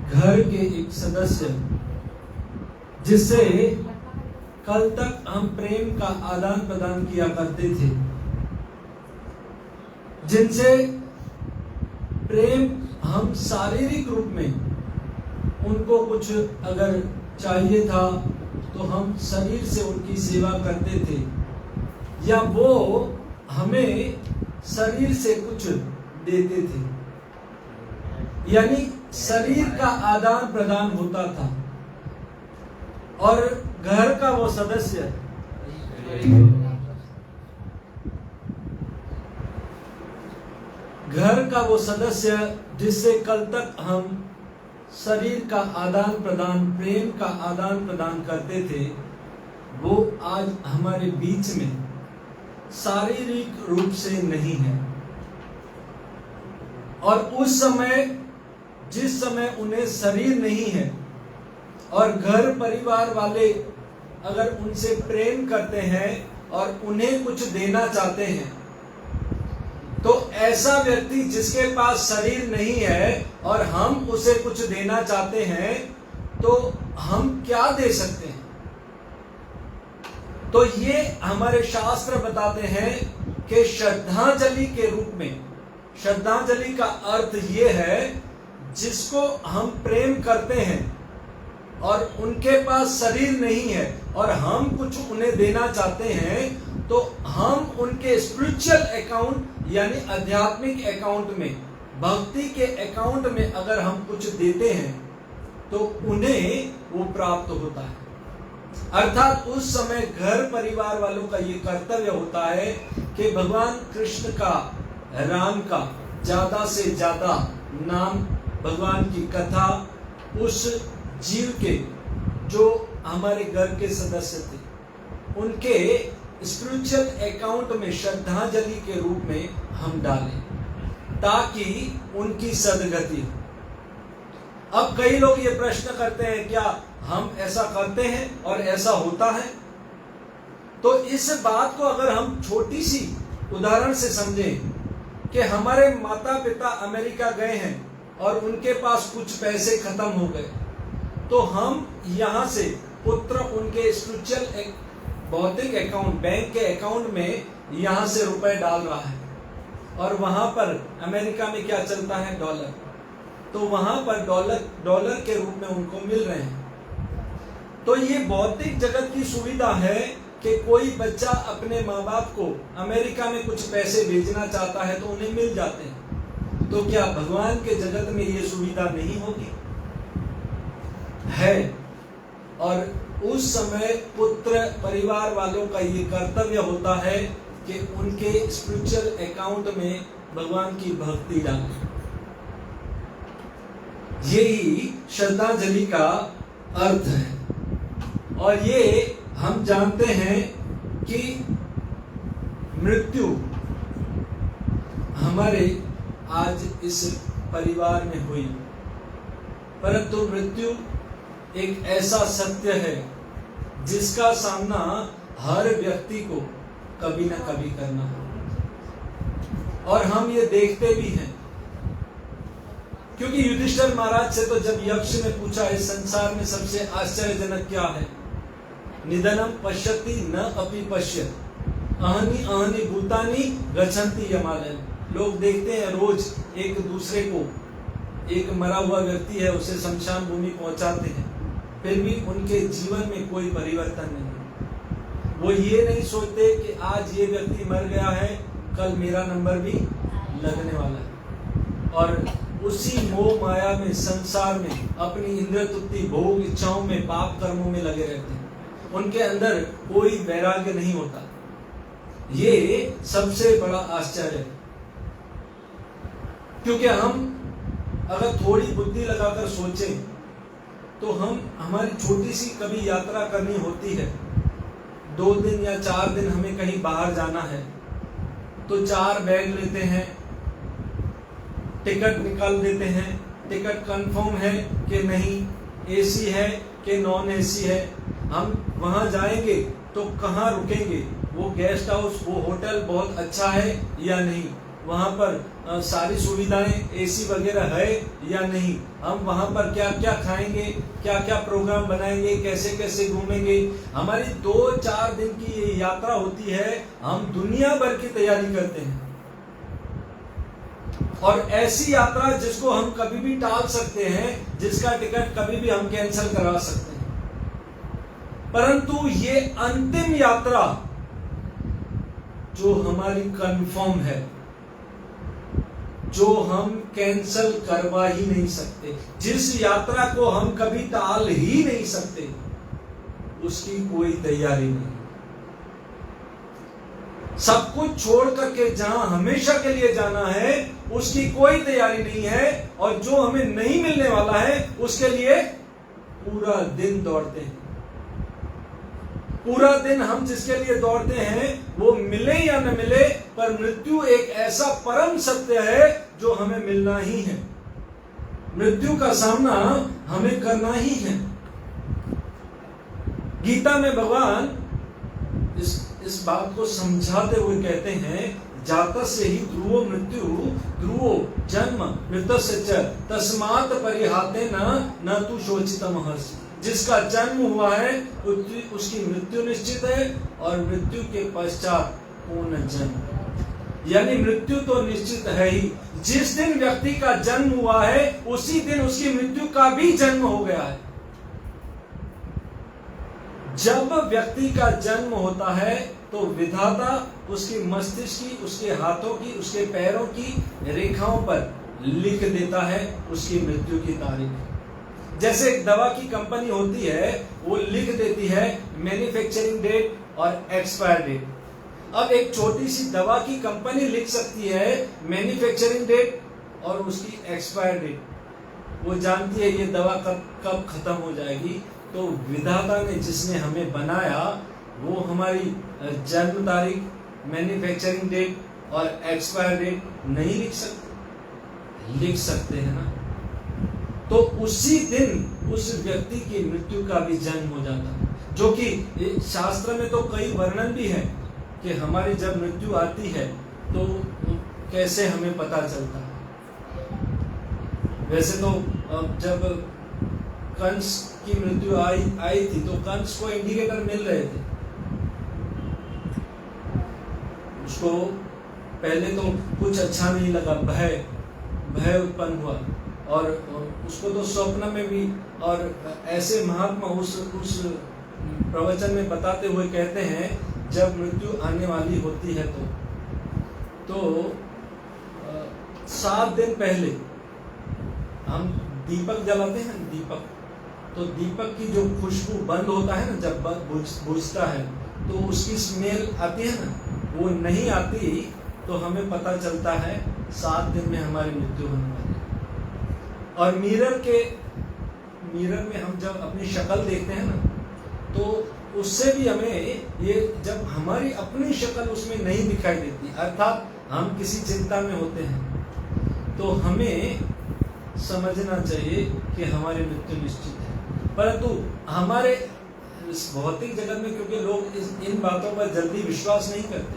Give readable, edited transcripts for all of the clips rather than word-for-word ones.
घर के एक सदस्य जिससे कल तक हम प्रेम का आदान प्रदान किया करते थे, जिनसे प्रेम हम शारीरिक रूप में उनको कुछ अगर चाहिए था तो हम शरीर से उनकी सेवा करते थे, या वो हमें शरीर से कुछ देते थे, यानी शरीर का आदान प्रदान होता था। और घर का वो सदस्य जिससे कल तक हम शरीर का आदान प्रदान, प्रेम का आदान प्रदान करते थे, वो आज हमारे बीच में शारीरिक रूप से नहीं है। और उस समय, जिस समय उन्हें शरीर नहीं है और घर परिवार वाले अगर उनसे प्रेम करते हैं और उन्हें कुछ देना चाहते हैं, तो ऐसा व्यक्ति जिसके पास शरीर नहीं है और हम उसे कुछ देना चाहते हैं, तो हम क्या दे सकते हैं? तो ये हमारे शास्त्र बताते हैं कि श्रद्धांजलि के रूप में, श्रद्धांजलि का अर्थ ये है जिसको हम प्रेम करते हैं और उनके पास शरीर नहीं है और हम कुछ उन्हें देना चाहते हैं, तो हम उनके स्पिरिचुअल अकाउंट यानी आध्यात्मिक अकाउंट में, भक्ति के अकाउंट में अगर हम कुछ देते हैं तो उन्हें वो प्राप्त होता है। अर्थात उस समय घर परिवार वालों का ये कर्तव्य होता है कि भगवान कृष्ण का, राम का ज्यादा से ज्यादा नाम, भगवान की कथा उस जीव के जो हमारे घर के सदस्य थे उनके स्पिरिचुअल अकाउंट में श्रद्धांजलि के रूप में हम डालें, ताकि उनकी सदगति हो। अब कई लोग ये प्रश्न करते हैं, क्या हम ऐसा करते हैं और ऐसा होता है? तो इस बात को अगर हम छोटी सी उदाहरण से समझें कि हमारे माता पिता अमेरिका गए हैं और उनके पास कुछ पैसे खत्म हो गए, तो हम यहाँ से पुत्र उनके स्पिरिचुअल भौतिक अकाउंट, बैंक के अकाउंट में यहाँ से रुपए डाल रहा है, और वहां पर अमेरिका में क्या चलता है? डॉलर। तो वहां पर डॉलर के रूप में उनको मिल रहे हैं। तो ये भौतिक जगत की सुविधा है कि कोई बच्चा अपने माँ बाप को अमेरिका में कुछ पैसे भेजना चाहता है तो उन्हें मिल जाते हैं। तो क्या भगवान के जगत में ये सुविधा नहीं होगी? है। और उस समय पुत्र परिवार वालों का ये कर्तव्य होता है कि उनके स्पिरिचुअल अकाउंट में भगवान की भक्ति डालें। यही श्रद्धांजलि का अर्थ है। और ये हम जानते हैं कि मृत्यु हमारे आज इस परिवार में हुई, परंतु मृत्यु एक ऐसा सत्य है जिसका सामना हर व्यक्ति को कभी ना कभी करना है। और हम ये देखते भी हैं, क्योंकि युधिष्ठिर महाराज से तो जब यक्ष ने पूछा इस संसार में सबसे आश्चर्यजनक क्या है, निधनम पश्यति न अपि पश्यति, अहनि अहनि भूतानि गच्छन्ति यमालयम। लोग देखते हैं रोज एक दूसरे को, एक मरा हुआ व्यक्ति है उसे शमशान भूमि पहुंचाते हैं, फिर भी उनके जीवन में कोई परिवर्तन नहीं। वो ये नहीं सोचते कि आज ये व्यक्ति मर गया है, कल मेरा नंबर भी लगने वाला है। और उसी मोह माया में, संसार में, अपनी इंद्रिय तृप्ति, भोग इच्छाओं में, पाप कर्मों में लगे रहते हैं। उनके अंदर कोई वैराग्य नहीं होता। ये सबसे बड़ा आश्चर्य है, क्योंकि हम अगर थोड़ी बुद्धि लगाकर सोचें तो हमारी छोटी सी कभी यात्रा करनी होती है, 2 दिन या 4 दिन हमें कहीं बाहर जाना है, तो 4 बैग लेते हैं, टिकट निकाल देते हैं, टिकट कंफर्म है कि नहीं, एसी है कि नॉन एसी है, हम वहां जाएंगे तो कहाँ रुकेंगे, वो गेस्ट हाउस, वो होटल बहुत अच्छा है या नहीं, वहां पर सारी सुविधाएं एसी वगैरह है या नहीं, हम वहां पर क्या क्या खाएंगे, क्या क्या प्रोग्राम बनाएंगे, कैसे कैसे घूमेंगे। हमारी 2-4 दिन की ये यात्रा होती है, हम दुनिया भर की तैयारी करते हैं, और ऐसी यात्रा जिसको हम कभी भी टाल सकते हैं, जिसका टिकट कभी भी हम कैंसिल करा सकते हैं। परंतु ये अंतिम यात्रा जो हमारी कंफर्म है, जो हम कैंसिल करवा ही नहीं सकते, जिस यात्रा को हम कभी टाल ही नहीं सकते, उसकी कोई तैयारी नहीं। सब कुछ छोड़ करके जहां हमेशा के लिए जाना है, उसकी कोई तैयारी नहीं है, और जो हमें नहीं मिलने वाला है उसके लिए पूरा दिन दौड़ते हैं। पूरा दिन हम जिसके लिए दौड़ते हैं वो मिले या न मिले, पर मृत्यु एक ऐसा परम सत्य है जो हमें मिलना ही है। मृत्यु का सामना हमें करना ही है। गीता में भगवान इस बात को समझाते हुए कहते हैं, जातस्य ही ध्रुवो मृत्यु ध्रुवो जन्म मृतस्य च तस्मात् परिहाते न तु शोचितम् हर्षि। जिसका जन्म हुआ है उसकी मृत्यु निश्चित है, और मृत्यु के पश्चात पुनर्जन्म, यानी मृत्यु तो निश्चित है ही। जिस दिन व्यक्ति का जन्म हुआ है उसी दिन उसकी मृत्यु का भी जन्म हो गया है। जब व्यक्ति का जन्म होता है तो विधाता उसकी मस्तिष्क की, उसके हाथों की, उसके पैरों की रेखाओं पर लिख देता है उसकी मृत्यु की तारीख। जैसे एक दवा की कंपनी होती है, वो लिख देती है मैन्युफैक्चरिंग डेट और एक्सपायर डेट। अब एक छोटी सी दवा की कंपनी लिख सकती है मैन्युफैक्चरिंग डेट और उसकी एक्सपायर डेट। वो जानती है ये दवा कब खत्म हो जाएगी। तो विधाता ने, जिसने हमें बनाया, वो हमारी जन्म तारीख, मैन्युफैक्चरिंग डेट और एक्सपायर डेट नहीं लिख सकते? लिख सकते हैं ना। तो उसी दिन उस व्यक्ति की मृत्यु का भी जन्म हो जाता है, जो कि शास्त्र में तो कई वर्णन भी है कि हमारी जब मृत्यु आती है तो कैसे हमें पता चलता है। वैसे तो जब कंस की मृत्यु आई थी तो कंस को इंडिकेटर मिल रहे थे। उसको पहले तो कुछ अच्छा नहीं लगा, भय उत्पन्न हुआ, और उसको तो स्वप्न में भी, और ऐसे महात्मा उस प्रवचन में बताते हुए कहते हैं, जब मृत्यु आने वाली होती है तो 7 दिन पहले हम दीपक जलाते हैं। दीपक, तो दीपक की जो खुशबू बंद होता है ना, जब बुझता है तो उसकी स्मेल आती है ना, वो नहीं आती तो हमें पता चलता है 7 दिन में हमारी मृत्यु होने वाली है। और मिरर में हम जब अपनी शक्ल देखते हैं ना, तो उससे भी हमें ये, जब हमारी अपनी शक्ल उसमें नहीं दिखाई देती, अर्थात हम किसी चिंता में होते हैं, तो हमें समझना चाहिए कि हमारी मृत्यु निश्चित है। परंतु हमारे इस भौतिक जगत में, क्योंकि लोग इन बातों पर जल्दी विश्वास नहीं करते,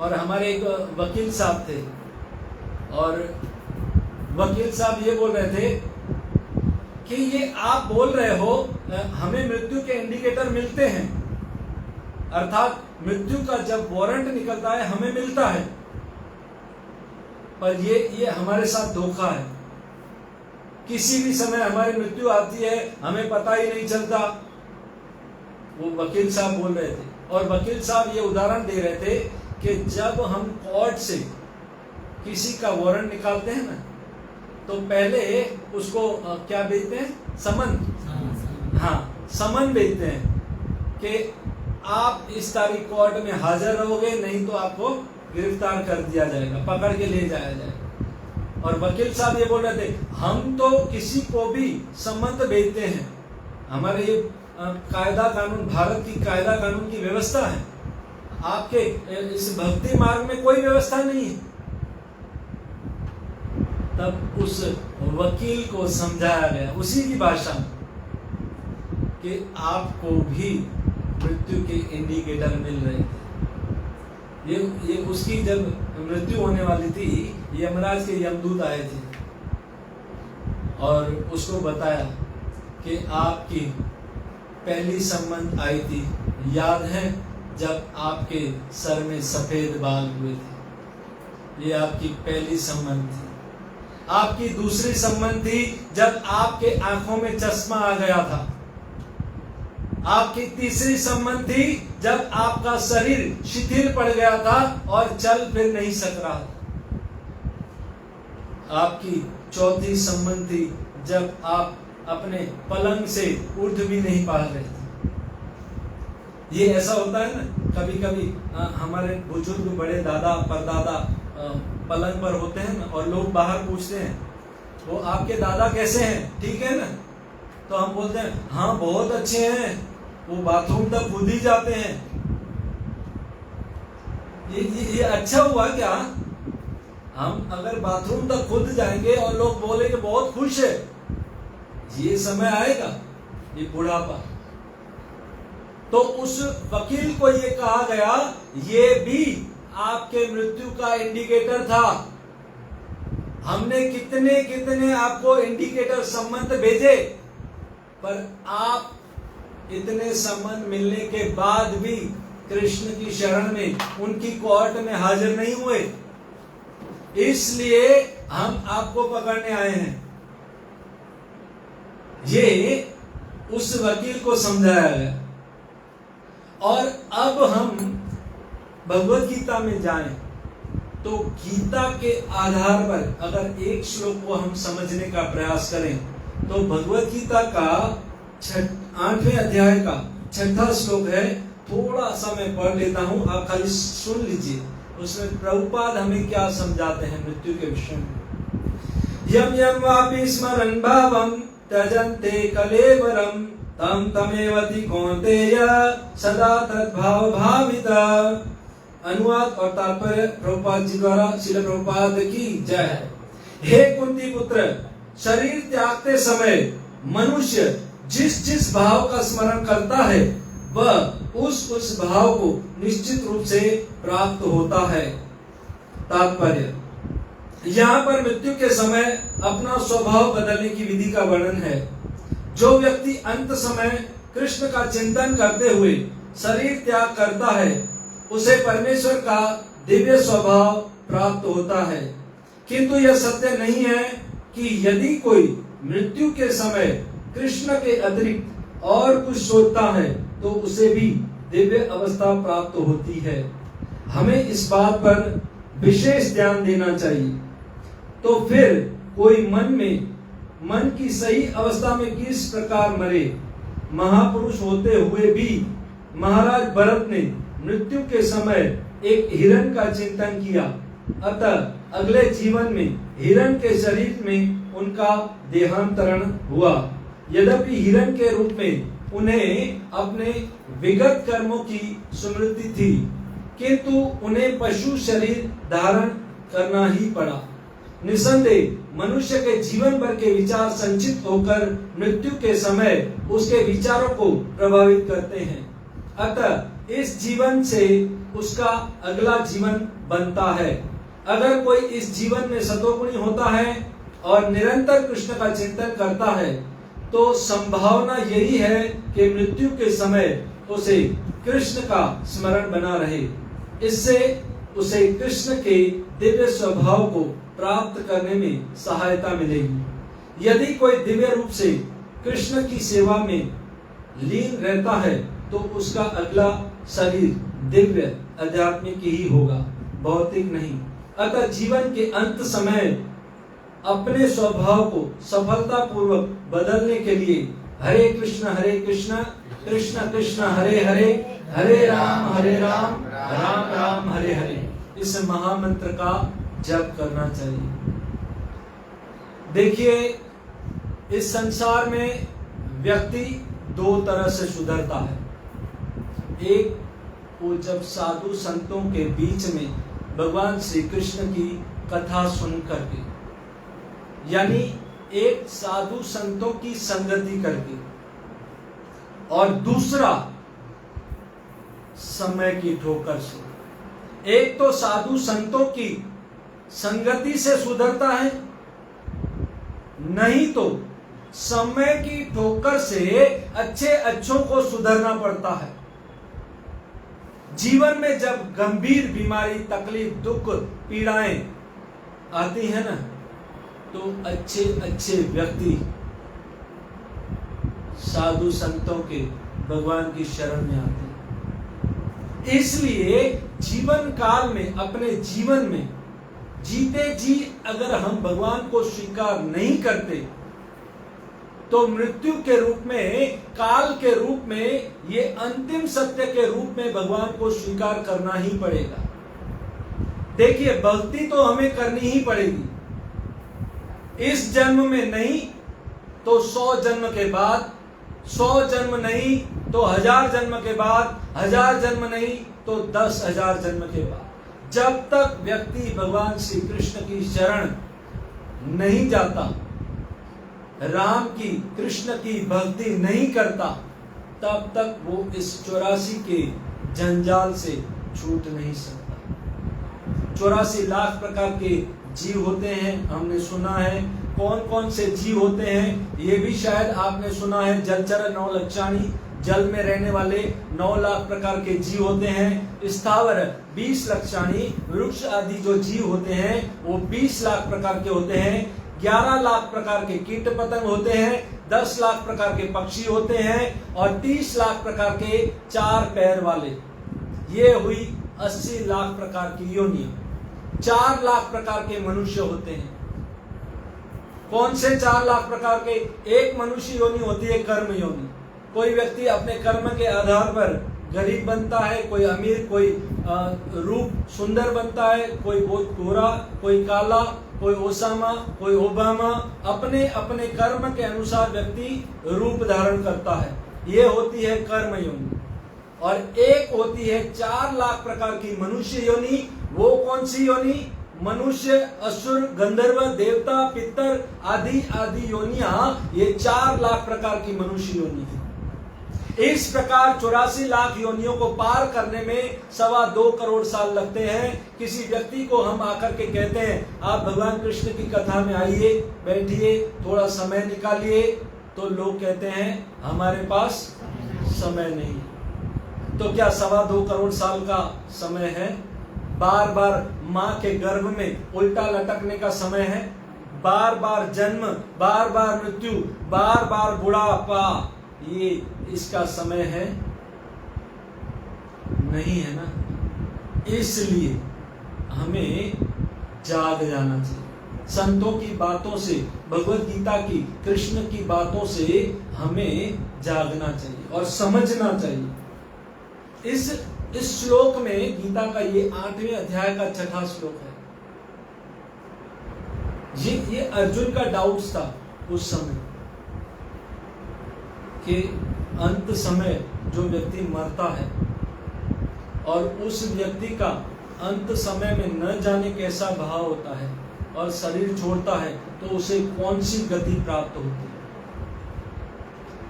और हमारे एक वकील साहब थे, और वकील साहब ये बोल रहे थे कि ये आप बोल रहे हो हमें मृत्यु के इंडिकेटर मिलते हैं, अर्थात मृत्यु का जब वारंट निकलता है हमें मिलता है, पर ये हमारे साथ धोखा है। किसी भी समय हमारी मृत्यु आती है, हमें पता ही नहीं चलता। वो वकील साहब बोल रहे थे, और वकील साहब ये उदाहरण दे रहे थे कि जब हम कोर्ट से किसी का वारंट निकालते हैं ना, तो पहले उसको क्या भेजते हैं? समन। हाँ, समन भेजते हैं कि आप इस तारीख कोर्ट में हाजिर रहोगे, नहीं तो आपको गिरफ्तार कर दिया जाएगा, पकड़ के ले जाया जाएगा। और वकील साहब ये बोल रहे थे, हम तो किसी को भी सम्मत भेजते हैं, हमारे ये कायदा कानून, भारत की कायदा कानून की व्यवस्था है, आपके इस भक्ति मार्ग में कोई व्यवस्था नहीं है। तब उस वकील को समझाया गया उसी की भाषा में कि आपको भी मृत्यु के इंडिकेटर मिल रहे थे। ये उसकी जब मृत्यु होने वाली थी, यमराज के यमदूत आए थे और उसको बताया कि आपकी पहली संबंध आई थी, याद है जब आपके सर में सफेद बाल हुए थे, ये आपकी पहली संबंध थी। आपकी दूसरी संबंध थी जब आपके आंखों में चश्मा आ गया था। आपकी तीसरी संबंध थी जब आपका शरीर शिथिल पड़ गया था और चल फिर नहीं सक रहा था। आपकी चौथी संबंध थी जब आप अपने पलंग से उठ भी नहीं पा रहे थे। ये ऐसा होता है ना, कभी कभी हमारे बुजुर्ग बड़े दादा परदादा पलंग पर होते हैं ना, और लोग बाहर पूछते हैं वो आपके दादा कैसे हैं, ठीक है ना, तो हम बोलते हैं हाँ बहुत अच्छे हैं, वो बाथरूम तक खुद ही जाते हैं। ये अच्छा हुआ क्या? हम अगर बाथरूम तक खुद जाएंगे और लोग बोले कि बहुत खुश है, ये समय आएगा, ये बुढ़ापा। तो उस वकील को ये कहा गया, ये भी आपके मृत्यु का इंडिकेटर था। हमने कितने कितने आपको इंडिकेटर संबंध भेजे, पर आप इतने संबंध मिलने के बाद भी कृष्ण की शरण में, उनकी कोर्ट में हाजिर नहीं हुए, इसलिए हम आपको पकड़ने आए हैं। ये उस वकील को समझाया गया। और अब हम भगवत गीता में जाएं तो गीता के आधार पर अगर एक श्लोक को हम समझने का प्रयास करें तो भगवत गीता का 8वें अध्याय का 6वां श्लोक है। थोड़ा सा मैं पढ़ लेता हूं, आप खाली सुन लीजिए। उसमें प्रभुपाद हमें क्या समझाते हैं मृत्यु के विषय में। यम यम वापि स्मरन् भावं त्यजन्ते कलेवरम तम तमेवति कौन्तेय सदा तद्भाव भाविता। अनुवाद और तात्पर्य प्रभुपाद जी द्वारा। श्रील प्रभुपाद की जय। हे कुंती पुत्र, शरीर त्यागते समय मनुष्य जिस जिस भाव का स्मरण करता है वह उस भाव को निश्चित रूप से प्राप्त होता है। तात्पर्य, यहाँ पर मृत्यु के समय अपना स्वभाव बदलने की विधि का वर्णन है। जो व्यक्ति अंत समय कृष्ण का चिंतन करते हुए शरीर त्याग करता है उसे परमेश्वर का दिव्य स्वभाव प्राप्त होता है। किंतु यह सत्य नहीं है कि यदि कोई मृत्यु के समय कृष्ण के अतिरिक्त और कुछ सोचता है तो उसे भी दिव्य अवस्था प्राप्त होती है। हमें इस बात पर विशेष ध्यान देना चाहिए। तो फिर कोई मन की सही अवस्था में किस प्रकार मरे। महापुरुष होते हुए भी महाराज भरत ने मृत्यु के समय एक हिरण का चिंतन किया, अतः अगले जीवन में हिरण के शरीर में उनका देहांतरण हुआ। यद्यपि हिरण के रूप में उन्हें अपने विगत कर्मों की स्मृति थी, किंतु उन्हें पशु शरीर धारण करना ही पड़ा। निसंदेह मनुष्य के जीवन भर के विचार संचित होकर मृत्यु के समय उसके विचारों को प्रभावित करते हैं। अतः इस जीवन से उसका अगला जीवन बनता है। अगर कोई इस जीवन में सतोगुणी होता है और निरंतर कृष्ण का चिंतन करता है तो संभावना यही है कि मृत्यु के समय उसे कृष्ण का स्मरण बना रहे। इससे उसे कृष्ण के दिव्य स्वभाव को प्राप्त करने में सहायता मिलेगी। यदि कोई दिव्य रूप से कृष्ण की सेवा में लीन रहता है तो उसका अगला शरीर दिव्य आध्यात्मिक ही होगा, भौतिक नहीं। अतः जीवन के अंत समय अपने स्वभाव को सफलता पूर्वक बदलने के लिए हरे कृष्ण कृष्ण कृष्ण हरे हरे, हरे राम राम राम हरे हरे, इस महामंत्र का जप करना चाहिए। देखिए, इस संसार में व्यक्ति दो तरह से सुधरता है। एक, वो जब साधु संतों के बीच में भगवान श्री कृष्ण की कथा सुन करके, यानी एक साधु संतों की संगति करके, और दूसरा समय की ठोकर से। एक तो साधु संतों की संगति से सुधरता है, नहीं तो समय की ठोकर से अच्छे अच्छों को सुधरना पड़ता है। जीवन में जब गंभीर बीमारी, तकलीफ, दुख, पीड़ाएं आती है ना, तो अच्छे अच्छे व्यक्ति साधु संतों के, भगवान की शरण में आते हैं। इसलिए जीवन काल में, अपने जीवन में जीते जी अगर हम भगवान को स्वीकार नहीं करते, तो मृत्यु के रूप में, काल के रूप में, ये अंतिम सत्य के रूप में भगवान को स्वीकार करना ही पड़ेगा। देखिए, भक्ति तो हमें करनी ही पड़ेगी, इस जन्म में नहीं तो 100 जन्म के बाद, 100 जन्म नहीं तो 1000 जन्म के बाद, 1000 जन्म नहीं तो 10,000 जन्म के बाद। जब तक व्यक्ति भगवान श्री कृष्ण की शरण नहीं जाता, राम की, कृष्ण की भक्ति नहीं करता, तब तक वो इस 84 के जंजाल से छूट नहीं सकता। 84 लाख प्रकार के जीव होते हैं, हमने सुना है। कौन कौन से जीव होते हैं ये भी शायद आपने सुना है। जलचर 9 लक्षाणी, जल में रहने वाले 9 लाख प्रकार के जीव होते हैं। स्थावर 20 लक्षाणी, वृक्ष आदि जो जीव होते हैं वो 20 लाख प्रकार के होते हैं। 11 लाख प्रकार के कीट पतंग होते हैं, 10 लाख प्रकार के पक्षी होते हैं और 30 लाख प्रकार के 4 पैर वाले। ये हुई 80 लाख प्रकार की योनियां। 4 लाख प्रकार के मनुष्य होते हैं। कौन से 4 लाख प्रकार के? एक मनुष्य योनि होती है कर्म योनि। कोई व्यक्ति अपने कर्म के आधार पर गरीब बनता है, कोई अमीर, कोई रूप सुंदर बनता है, कोई बहुत गोरा, कोई काला, कोई ओसामा, कोई ओबामा। अपने अपने कर्म के अनुसार व्यक्ति रूप धारण करता है। ये होती है कर्म योनि। और एक होती है 4 लाख प्रकार की मनुष्य योनि। वो कौन सी योनि? मनुष्य, असुर, गंधर्व, देवता, पितर आदि आदि योनियां, ये 4 लाख प्रकार की मनुष्य योनि है। इस प्रकार 84 लाख योनियों को पार करने में 2.25 करोड़ साल लगते हैं। किसी व्यक्ति को हम आकर के कहते हैं आप भगवान कृष्ण की कथा में आइए, बैठिए, थोड़ा समय निकालिए, तो लोग कहते हैं हमारे पास समय नहीं। तो क्या 2.25 करोड़ साल का समय है? बार बार माँ के गर्भ में उल्टा लटकने का समय है? बार बार जन्म, बार बार मृत्यु, बार बार बुढ़ापा, ये इसका समय है? नहीं है ना। इसलिए हमें जाग जाना चाहिए। संतों की बातों से, भगवत गीता की, कृष्ण की बातों से हमें जागना चाहिए और समझना चाहिए। इस श्लोक में, गीता का ये 8वें अध्याय का 6वां श्लोक है। ये अर्जुन का डाउट्स था उस समय कि अंत समय जो व्यक्ति मरता है और उस व्यक्ति का अंत समय में न जाने कैसा भाव होता है और शरीर छोड़ता है, तो उसे कौन सी गति प्राप्त होती है।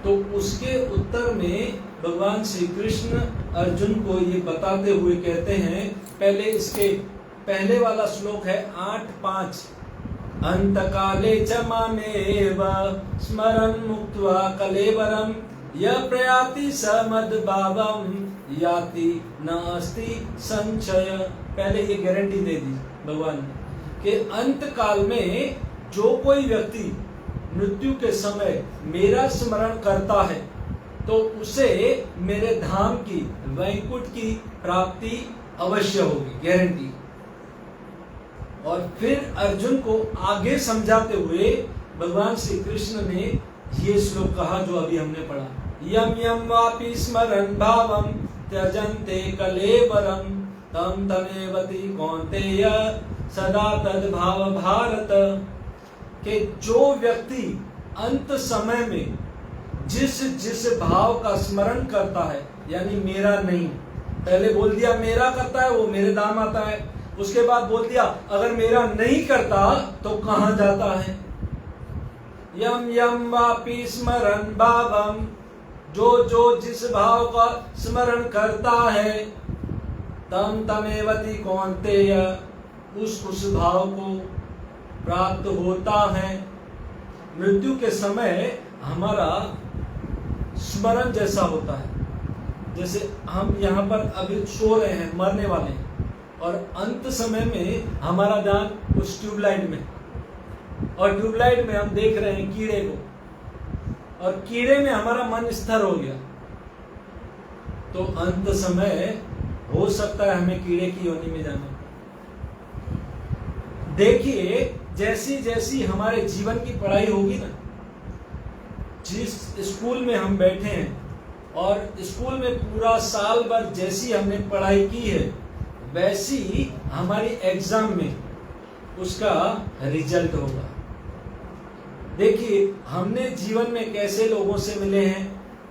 तो उसके उत्तर में भगवान श्री कृष्ण अर्जुन को ये बताते हुए कहते हैं, पहले इसके पहले वाला श्लोक है 8:5। अंतकाले च मामेव स्मरन् मुक्त्वा कलेवरम् यः प्रयाति स मद्भावम् याति नास्ति संशय। पहले ये गारंटी दे दी भगवान ने कि अंत काल में जो कोई व्यक्ति मृत्यु के समय मेरा स्मरण करता है, तो उसे मेरे धाम की, वैकुंठ की प्राप्ति अवश्य होगी, गारंटी। और फिर अर्जुन को आगे समझाते हुए भगवान श्री कृष्ण ने ये श्लोक कहा जो अभी हमने पढ़ा। यम यम वापि स्मरन् भावम् त्यजन्ते कलेवरम् तम तमेवति कौन्तेय सदा तद्भाव भारत। कि जो व्यक्ति अंत समय में जिस जिस भाव का स्मरण करता है, यानी मेरा नहीं, पहले बोल दिया मेरा करता है वो मेरे धाम आता है, उसके बाद बोल दिया अगर मेरा नहीं करता तो कहां जाता है। यम यम वापि स्मरन् भावम्, जो जो जिस भाव का स्मरण करता है, तम तमेवति कौन्तेय, उस भाव को प्राप्त होता है। मृत्यु के समय हमारा स्मरण जैसा होता है, जैसे हम यहाँ पर अभी सो रहे हैं, मरने वाले हैं, और अंत समय में हमारा ध्यान उस ट्यूबलाइट में, और ट्यूबलाइट में हम देख रहे हैं कीड़े को, और कीड़े में हमारा मन स्थिर हो गया, तो अंत समय हो सकता है हमें कीड़े की योनि में जाना। देखिए, जैसी जैसी हमारे जीवन की पढ़ाई होगी ना, जिस स्कूल में हम बैठे हैं और स्कूल में पूरा साल भर जैसी हमने पढ़ाई की है, वैसी हमारी एग्जाम में उसका रिजल्ट होगा। देखिए, हमने जीवन में कैसे लोगों से मिले हैं,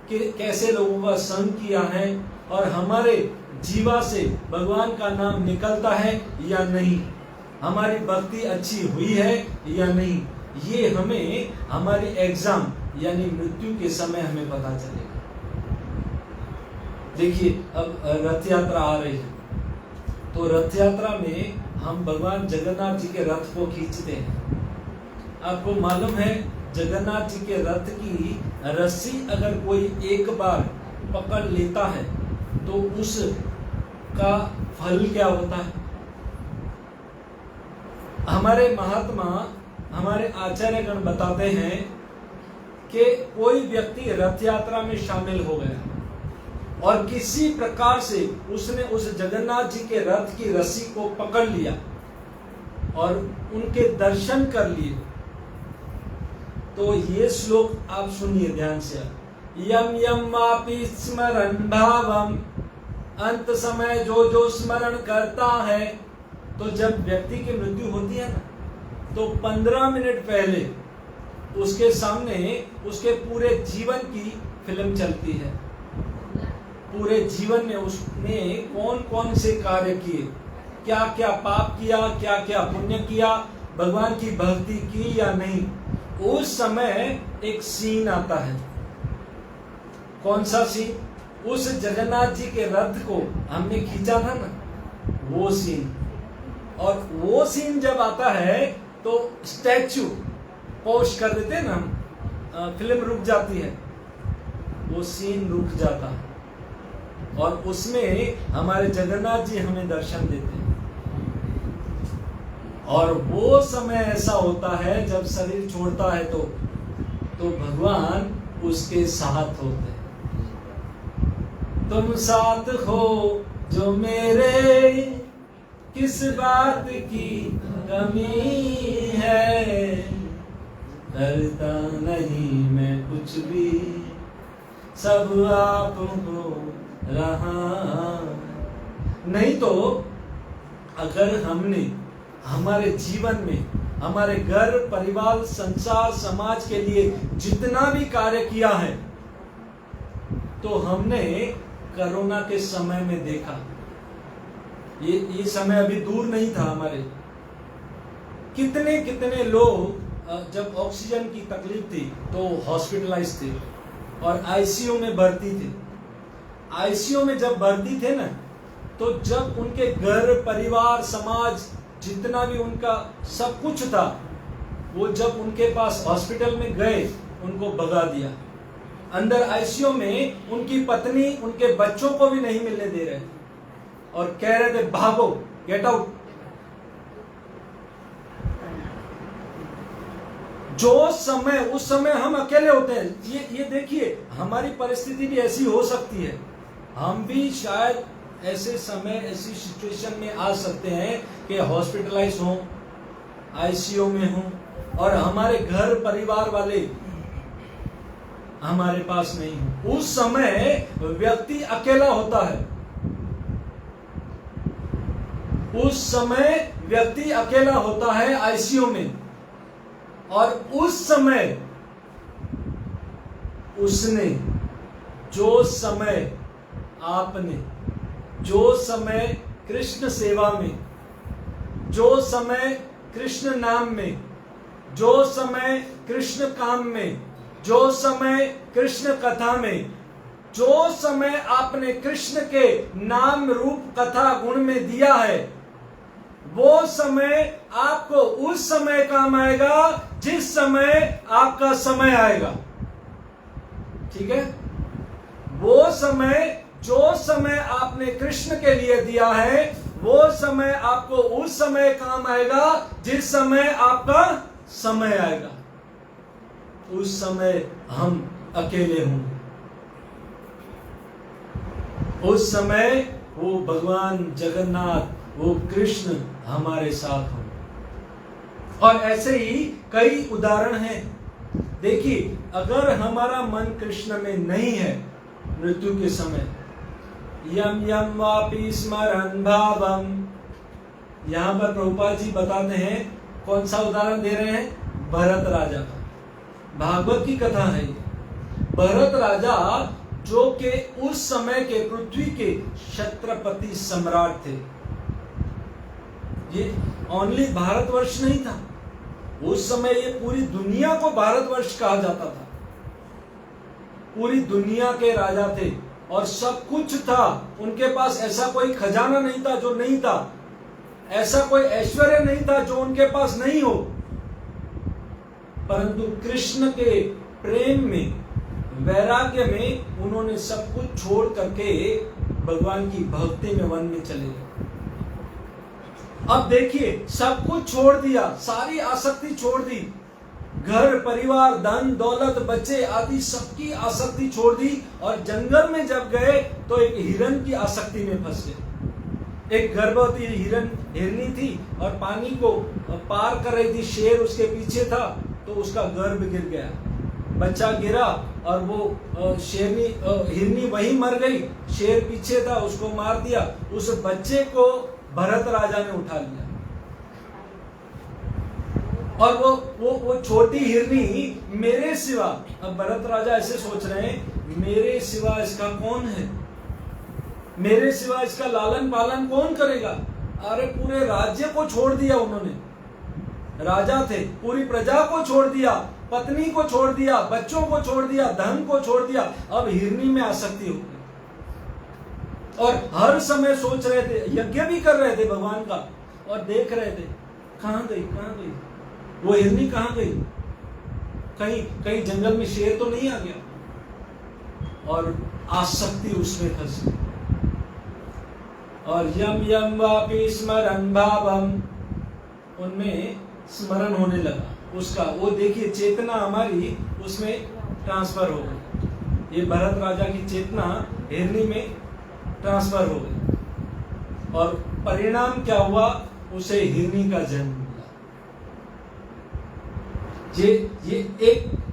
कि कैसे लोगों का संग किया है, और हमारे जीवा से भगवान का नाम निकलता है या नहीं, हमारी भक्ति अच्छी हुई है या नहीं, ये हमें हमारी एग्जाम यानी मृत्यु के समय हमें पता चलेगा। देखिए, अब रथ यात्रा आ रही है, तो रथ यात्रा में हम भगवान जगन्नाथ जी के रथ को खींचते हैं। आपको मालूम है, जगन्नाथ जी के रथ की रस्सी अगर कोई एक बार पकड़ लेता है तो उसका फल क्या होता है? हमारे महात्मा, हमारे आचार्यगण बताते हैं कि कोई व्यक्ति रथ यात्रा में शामिल हो गया और किसी प्रकार से उसने उस जगन्नाथ जी के रथ की रस्सी को पकड़ लिया और उनके दर्शन कर लिए, तो ये श्लोक आप सुनिए ध्यान से। यम यम वापि स्मरण भावम, अंत समय जो जो स्मरण करता है। तो जब व्यक्ति की मृत्यु होती है ना, तो 15 मिनट पहले उसके सामने उसके पूरे जीवन की फिल्म चलती है। पूरे जीवन में उसने कौन कौन से कार्य किए, क्या क्या पाप किया, क्या क्या पुण्य किया, भगवान की भक्ति की या नहीं, उस समय एक सीन आता है। कौन सा सीन? उस जगन्नाथ जी के रथ को हमने खींचा था ना, वो सीन। और वो सीन जब आता है तो स्टैचू पॉज कर देते हैं ना हम, फिल्म रुक जाती है, वो सीन रुक जाता है और उसमें हमारे जगन्नाथ जी हमें दर्शन देते हैं। और वो समय ऐसा होता है जब शरीर छोड़ता है तो भगवान उसके साथ होते हैं। तुम साथ हो जो मेरे, किस बात की कमी है, करता नहीं मैं कुछ भी, सब आप हो रहा। नहीं तो अगर हमने हमारे जीवन में हमारे घर, परिवार, संसार, समाज के लिए जितना भी कार्य किया है, तो हमने कोरोना के समय में देखा, ये समय अभी दूर नहीं था हमारे। कितने कितने लोग जब ऑक्सीजन की तकलीफ थी तो हॉस्पिटलाइज थे और आईसीयू में भर्ती थे। आईसीयू में जब भर्ती थे ना, तो जब उनके घर, परिवार, समाज, जितना भी उनका सब कुछ था, वो जब उनके पास हॉस्पिटल में गए, उनको भगा दिया। अंदर आईसीयू में उनकी पत्नी, उनके बच्चों को भी नहीं मिलने दे रहे और कह रहे थे भागो, गेट आउट। जो समय, उस समय हम अकेले होते हैं। ये देखिए, हमारी परिस्थिति भी ऐसी हो सकती है, हम भी शायद ऐसे समय, ऐसी सिचुएशन में आ सकते हैं कि हॉस्पिटलाइज हो, आईसीयू में हो, और हमारे घर, परिवार वाले हमारे पास नहीं हो। उस समय व्यक्ति अकेला होता है। उस समय व्यक्ति अकेला होता है आईसीयू में, और उस समय उसने जो समय आपने, जो समय कृष्ण सेवा में, जो समय कृष्ण नाम में, जो समय कृष्ण काम में, जो समय कृष्ण कथा में, जो समय आपने कृष्ण के नाम रूप कथा गुण में दिया है, वो समय आपको उस समय काम आएगा जिस समय आपका समय आएगा। ठीक है? वो समय, जो समय आपने कृष्ण के लिए दिया है, वो समय आपको उस समय काम आएगा जिस समय आपका समय आएगा। उस समय हम अकेले होंगे, उस समय वो भगवान जगन्नाथ, वो कृष्ण हमारे साथ होंगे। और ऐसे ही कई उदाहरण हैं। देखिए, अगर हमारा मन कृष्ण में नहीं है मृत्यु के समय, यम यम वापि स्मरन् भावम, यहां पर प्रभुपाद जी बताते हैं, कौन सा उदाहरण दे रहे हैं? भरत राजा का। भागवत की कथा है ये। भरत राजा जो के उस समय के पृथ्वी के छत्रपति सम्राट थे। ये ओनली भारतवर्ष नहीं था, उस समय ये पूरी दुनिया को भारतवर्ष कहा जाता था। पूरी दुनिया के राजा थे और सब कुछ था उनके पास। ऐसा कोई खजाना नहीं था जो नहीं था, ऐसा कोई ऐश्वर्य नहीं था जो उनके पास नहीं हो। परंतु कृष्ण के प्रेम में, वैराग्य में उन्होंने सब कुछ छोड़ करके भगवान की भक्ति में वन में चले गए। अब देखिए, सब कुछ छोड़ दिया, सारी आसक्ति छोड़ दी, घर परिवार धन दौलत बच्चे आदि सबकी आसक्ति छोड़ दी, और जंगल में जब गए तो एक हिरण की आसक्ति में फंस गए। एक गर्भवती हिरनी थी और पानी को पार कर रही थी, शेर उसके पीछे था तो उसका गर्भ गिर गया, बच्चा गिरा और वो हिरनी वहीं मर गई। शेर पीछे था, उसको मार दिया। उस बच्चे को भरत राजा ने उठा लिया और वो छोटी हिरनी मेरे सिवा, अब भरत राजा ऐसे सोच रहे हैं, मेरे सिवा इसका कौन है, मेरे सिवा इसका लालन पालन कौन करेगा? अरे पूरे राज्य को छोड़ दिया उन्होंने, राजा थे, पूरी प्रजा को छोड़ दिया, पत्नी को छोड़ दिया, बच्चों को छोड़ दिया, धन को छोड़ दिया। अब हिरनी में आसक्ति हो गई और हर समय सोच रहे थे, यज्ञ भी कर रहे थे भगवान का और देख रहे थे कहां गई वो हिरनी, कहां गई? कहीं जंगल में शेर तो नहीं आ गया? और आसक्ति उसमें फंस गई। और यम यम वापि स्मरन् भावम, उनमें स्मरण होने लगा उसका। वो देखिए, चेतना हमारी उसमें ट्रांसफर हो गई। ये भरत राजा की चेतना हिरनी में ट्रांसफर हो गई और परिणाम क्या हुआ? उसे हिरनी का जन्म मिला। ये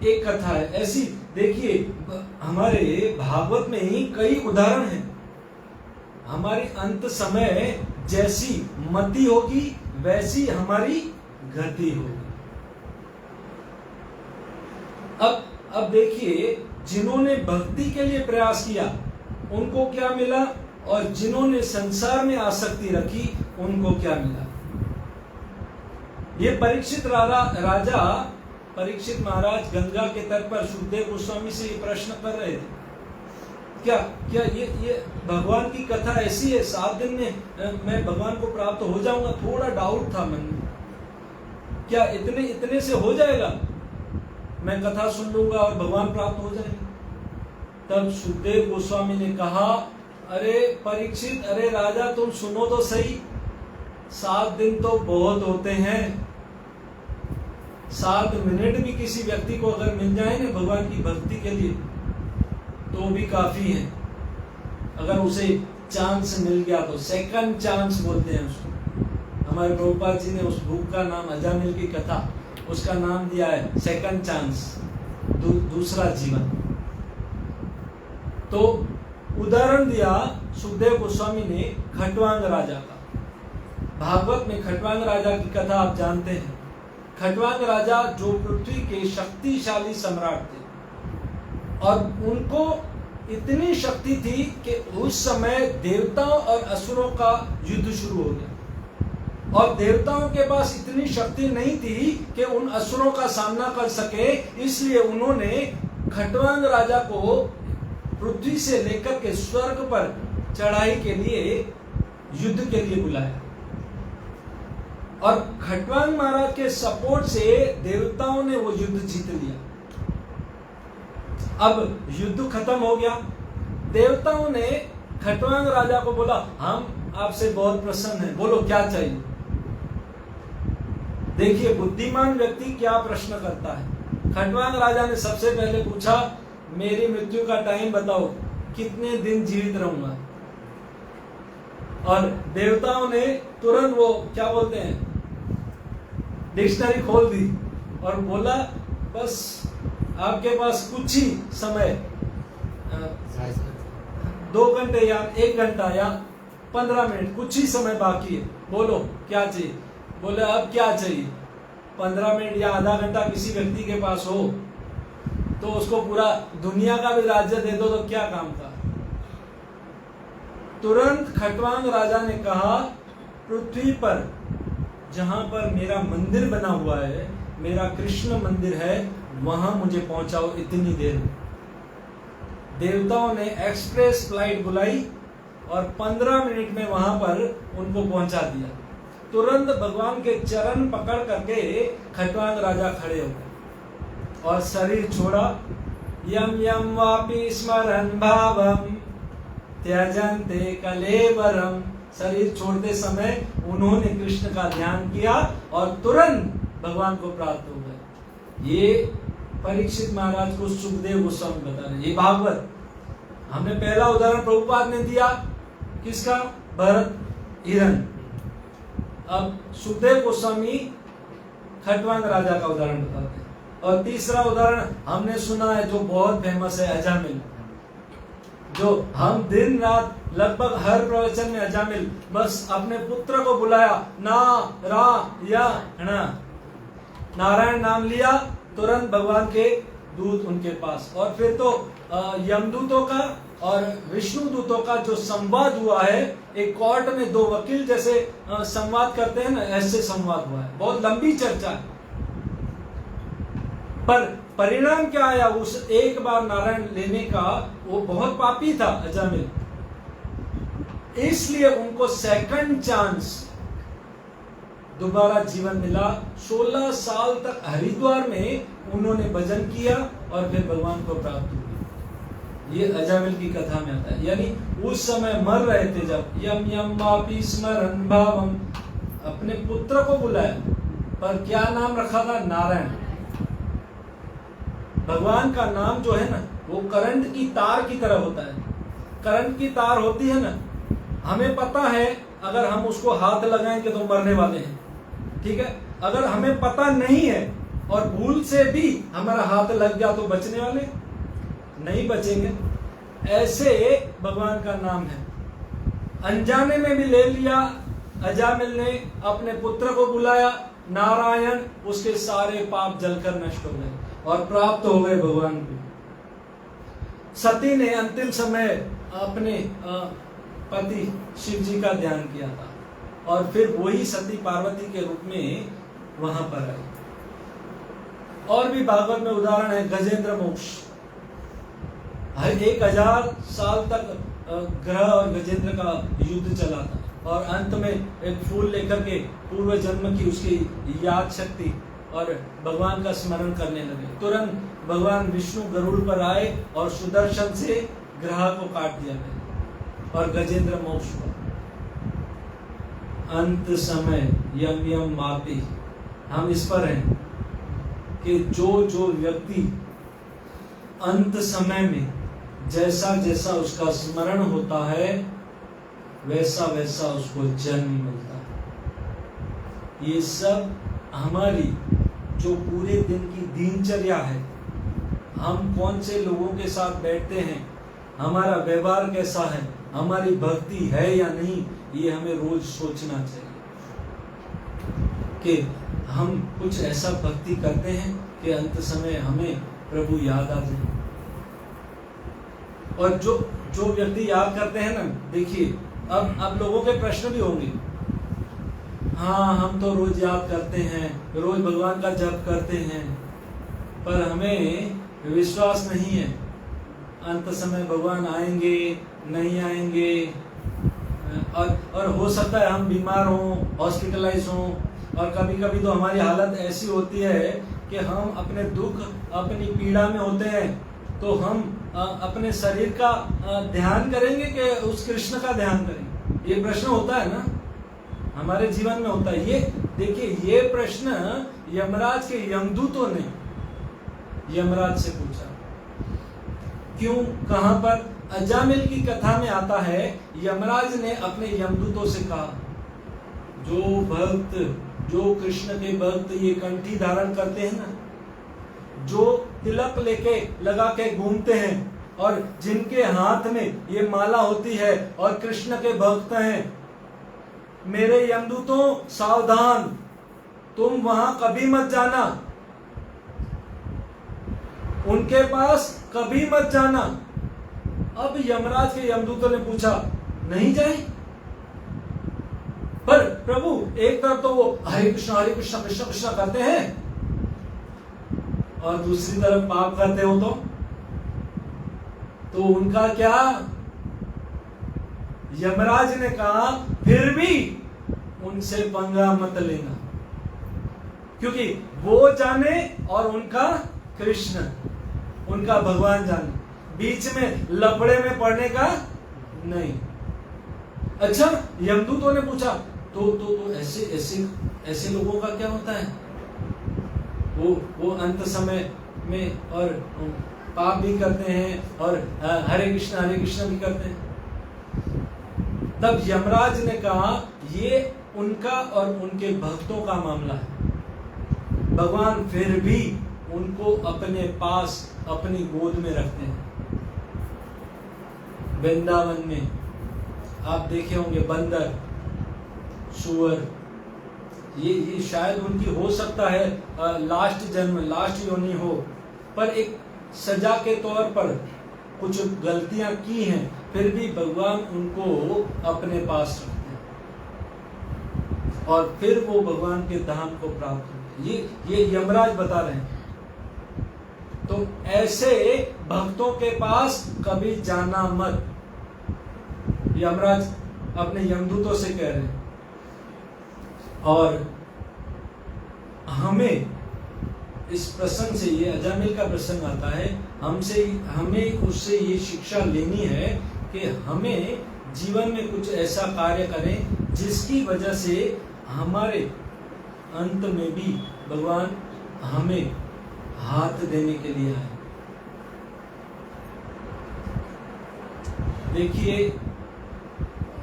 एक कथा है। ऐसी देखिए, हमारे भागवत में ही कई उदाहरण हैं। हमारी अंत समय जैसी मति होगी वैसी हमारी गति होगी। अब देखिए, जिन्होंने भक्ति के लिए प्रयास किया उनको क्या मिला, और जिन्होंने संसार में आसक्ति रखी उनको क्या मिला। ये परीक्षित महाराज गंगा के तट पर सुखदेव गोस्वामी से ये प्रश्न कर रहे थे, क्या ये भगवान की कथा ऐसी है, 7 दिन में मैं भगवान को प्राप्त हो जाऊंगा? थोड़ा डाउट था मन में, क्या इतने से हो जाएगा? मैं कथा सुन लूंगा और भगवान प्राप्त हो जाएंगे? तब सुखदेव गोस्वामी ने कहा, अरे परीक्षित, अरे राजा, तुम सुनो तो सही, 7 दिन तो बहुत होते हैं। 7 मिनट भी किसी व्यक्ति को अगर मिल जाए ना भगवान की भक्ति के लिए तो भी काफी है। अगर उसे चांस मिल गया तो, सेकंड चांस बोलते हैं उसको। हमारे प्रभुपाद जी ने उस बुक का नाम, अजामिल की कथा, उसका नाम दिया है सेकंड चांस, दूसरा जीवन। तो उदाहरण दिया सुखदेव गोस्वामी ने खटवांग राजा का। भागवत में खटवांग राजा की कथा आप जानते हैं। खटवांग राजा जो पृथ्वी के शक्तिशाली सम्राट थे और उनको इतनी शक्ति थी कि उस समय देवताओं और असुरों का युद्ध शुरू हो गया और देवताओं के पास इतनी शक्ति नहीं थी कि उन असुरों का सामना कर सके। इसलिए उन्होंने खटवांग राजा को पृथ्वी से लेकर के स्वर्ग पर चढ़ाई के लिए, युद्ध के लिए बुलाया। और खटवांग महाराज के सपोर्ट से देवताओं ने वो युद्ध जीत लिया। अब युद्ध खत्म हो गया। देवताओं ने खटवांग राजा को बोला, हम आपसे बहुत प्रसन्न हैं, बोलो क्या चाहिए। देखिए बुद्धिमान व्यक्ति क्या प्रश्न करता है। खटवांग राजा ने सबसे पहले पूछा, मेरी मृत्यु का टाइम बताओ, कितने दिन जीवित रहूंगा। और देवताओं ने तुरंत वो क्या बोलते हैं, डिक्शनरी खोल दी और बोला, बस आपके पास कुछ ही समय, 2 घंटे या 1 घंटा या 15 मिनट, कुछ ही समय बाकी है, बोलो क्या चाहिए। बोले अब क्या चाहिए। 15 मिनट या आधा घंटा किसी व्यक्ति के पास हो तो उसको पूरा दुनिया का भी राज्य दे दो तो क्या काम का। तुरंत खटवांग राजा ने कहा, पृथ्वी पर जहां पर मेरा मंदिर बना हुआ है, मेरा कृष्ण मंदिर है, वहां मुझे पहुंचाओ इतनी देर में। देवताओं ने एक्सप्रेस फ्लाइट बुलाई और 15 मिनट में वहां पर उनको पहुंचा दिया। तुरंत भगवान के चरण पकड़ करके खटवांग राजा खड़े हो गए और शरीर छोड़ा। यम यम वापि स्मरन् भावम त्यजन्ते कलेवरम। शरीर छोड़ते समय उन्होंने कृष्ण का ध्यान किया और तुरंत भगवान को प्राप्त हो गए। ये परीक्षित महाराज को सुखदेव गोस्वामी बता रहे। ये भागवत हमने पहला उदाहरण प्रभुपाद ने दिया, किसका, भरत हिरन। अब सुखदेव गोस्वामी खटवांग राजा का उदाहरण बताते हैं। और तीसरा उदाहरण हमने सुना है जो बहुत फेमस है, अजामिल, जो हम दिन रात लगभग हर प्रवचन में अजामिल बस अपने पुत्र को बुलाया, ना रा या ना, नारायण नाम लिया, तुरंत भगवान के दूत उनके पास। और फिर तो यमदूतों का और विष्णु दूतों का जो संवाद हुआ है, एक कोर्ट में 2 वकील जैसे संवाद करते हैं ना, ऐसे संवाद हुआ है। बहुत लंबी चर्चा है, पर परिणाम क्या आया। उस एक बार नारायण लेने का, वो बहुत पापी था अजामिल, इसलिए उनको सेकंड चांस, दोबारा जीवन मिला। 16 साल तक हरिद्वार में उन्होंने भजन किया और फिर भगवान को प्राप्त हुआ। ये अजामिल की कथा में आता है। यानी उस समय मर रहे थे जब, यम यम वापि स्मरन् भावम, अपने पुत्र को बुलाया, पर क्या नाम रखा था, नारायण। भगवान का नाम जो है ना, वो करंट की तार की तरह होता है। करंट की तार होती है ना, हमें पता है अगर हम उसको हाथ लगाएंगे तो मरने वाले हैं, ठीक है। अगर हमें पता नहीं है और भूल से भी हमारा हाथ लग गया तो बचने वाले नहीं बचेंगे। ऐसे भगवान का नाम है। अनजाने में भी ले लिया, अजामिल ने अपने पुत्र को बुलाया नारायण, उसके सारे पाप जलकर नष्ट हो गए और प्राप्त हो गए भगवान को। सती ने अंतिम समय अपने पति शिव जी का ध्यान किया था और फिर वही सती पार्वती के रूप में वहां पर आई। और भी भागवत में उदाहरण है, गजेंद्र मोक्ष। 1000 साल तक ग्रह और गजेंद्र का युद्ध चला था और अंत में एक फूल लेकर के पूर्व जन्म की उसकी याद शक्ति और भगवान का स्मरण करने लगे। तुरंत भगवान विष्णु गरुड़ पर आए और सुदर्शन से ग्रह को काट दिया गया और गजेंद्र मोक्ष हुआ। अंत समय यम यम वापि, हम इस पर हैं कि जो व्यक्ति अंत समय में जैसा जैसा उसका स्मरण होता है वैसा वैसा उसको जन्म मिलता है। ये सब हमारी जो पूरे दिन की दिनचर्या है, हम कौन से लोगों के साथ बैठते हैं, हमारा व्यवहार कैसा है, हमारी भक्ति है या नहीं, ये हमें रोज सोचना चाहिए कि हम कुछ ऐसा भक्ति करते हैं कि अंत समय हमें प्रभु याद आ जाए। और जो व्यक्ति याद करते हैं ना, देखिए अब लोगों के प्रश्न भी होंगे। हाँ, हम तो रोज याद करते हैं, रोज भगवान का जप करते हैं, पर हमें विश्वास नहीं है अंत समय भगवान आएंगे नहीं आएंगे, और हो सकता है हम बीमार हों, हॉस्पिटलाइज हों, और कभी कभी तो हमारी हालत ऐसी होती है कि हम अपने दुख, अपनी पीड़ा में होते हैं, तो हम अपने शरीर का ध्यान करेंगे कि उस कृष्ण का ध्यान करेंगे? ये प्रश्न होता है ना, हमारे जीवन में होता है। ये देखिए, ये प्रश्न यमराज के यमदूतों ने यमराज से पूछा। क्यों, कहां पर? अजामिल की कथा में आता है, यमराज ने अपने यमदूतों से कहा, जो भक्त, जो कृष्ण के भक्त ये कंठी धारण करते हैं ना, जो तिलक लेके लगा के घूमते हैं, और जिनके हाथ में ये माला होती है और कृष्ण के भक्त हैं, मेरे यमदूतों सावधान, तुम वहां कभी मत जाना, उनके पास कभी मत जाना। अब यमराज के यमदूतों ने पूछा, नहीं जाए? पर प्रभु, एक तरफ तो वो हरे कृष्ण कृष्ण कृष्ण करते हैं, और दूसरी तरफ पाप करते हो तो उनका क्या? यमराज ने कहा, फिर भी उनसे पंगा मत लेना, क्योंकि वो जाने और उनका कृष्ण, उनका भगवान जाने, बीच में लफड़े में पड़ने का नहीं। अच्छा, यमदूतों ने पूछा, तो ऐसे लोगों का क्या होता है? वो अंत समय में और पाप भी करते हैं और हरे कृष्ण भी करते हैं। तब यमराज ने कहा, ये उनका और उनके भक्तों का मामला है, भगवान फिर भी उनको अपने पास, अपनी गोद में रखते हैं। वृंदावन में आप देखे होंगे बंदर, सुअर, ये शायद उनकी हो सकता है लास्ट जन्म, लास्ट योनि हो, पर एक सजा के तौर पर कुछ गलतियां की हैं, फिर भी भगवान उनको अपने पास रखते हैं, और फिर वो भगवान के धाम को प्राप्त होते हैं। ये यमराज बता रहे हैं। तो ऐसे भक्तों के पास कभी जाना मत, यमराज अपने यमदूतों से कह रहे हैं। और हमें इस प्रसंग से, ये अजामिल का प्रसंग आता है, हमें उससे ये शिक्षा लेनी है कि हमें जीवन में कुछ ऐसा कार्य करें जिसकी वजह से हमारे अंत में भी भगवान हमें हाथ देने के लिए आए। देखिए,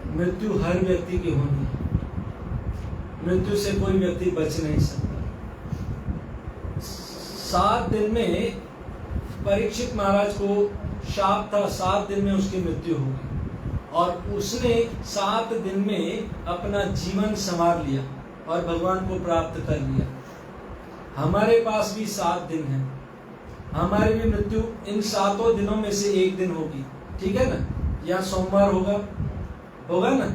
मृत्यु हर व्यक्ति की होनी है, मृत्यु से कोई व्यक्ति बच नहीं सकता। 7 दिन में परीक्षित महाराज को शाप था, 7 दिन में उसकी मृत्यु होगी, और उसने 7 दिन में अपना जीवन संवार लिया और भगवान को प्राप्त कर लिया। हमारे पास भी 7 दिन है, हमारी भी मृत्यु इन 7 दिनों में से एक दिन होगी, ठीक है ना? या सोमवार होगा ना,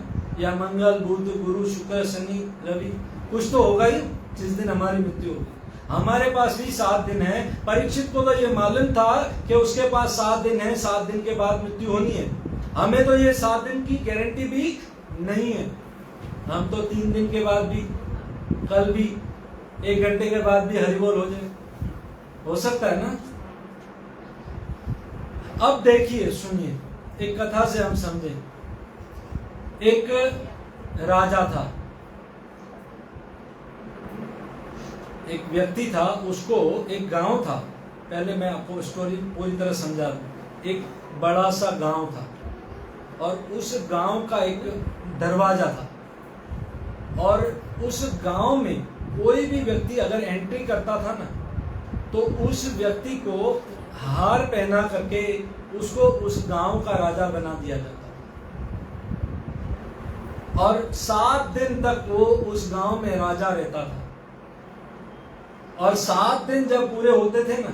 या मंगल, बुध, गुरु, शुक्र, शनि, रवि, कुछ तो होगा ही जिस दिन हमारी मृत्यु होगी। हमारे पास भी 7 दिन है। परीक्षित को तो ये मालूम था कि उसके पास 7 दिन है, 7 दिन के बाद मृत्यु होनी है। हमें तो ये 7 दिन की गारंटी भी नहीं है, हम तो 3 दिन के बाद भी, कल भी, 1 घंटे के बाद भी हरिबोल हो जाए, हो सकता है ना? अब देखिए, सुनिए, एक कथा से हम समझे। एक राजा था, एक व्यक्ति था, उसको एक गांव था। पहले मैं आपको स्टोरी पूरी तरह समझा दूं। एक बड़ा सा गांव था, और उस गांव का एक दरवाजा था, और उस गांव में कोई भी व्यक्ति अगर एंट्री करता था ना, तो उस व्यक्ति को हार पहना करके उसको उस गांव का राजा बना दिया जाता, और 7 दिन तक वो उस गांव में राजा रहता था। और 7 दिन जब पूरे होते थे ना,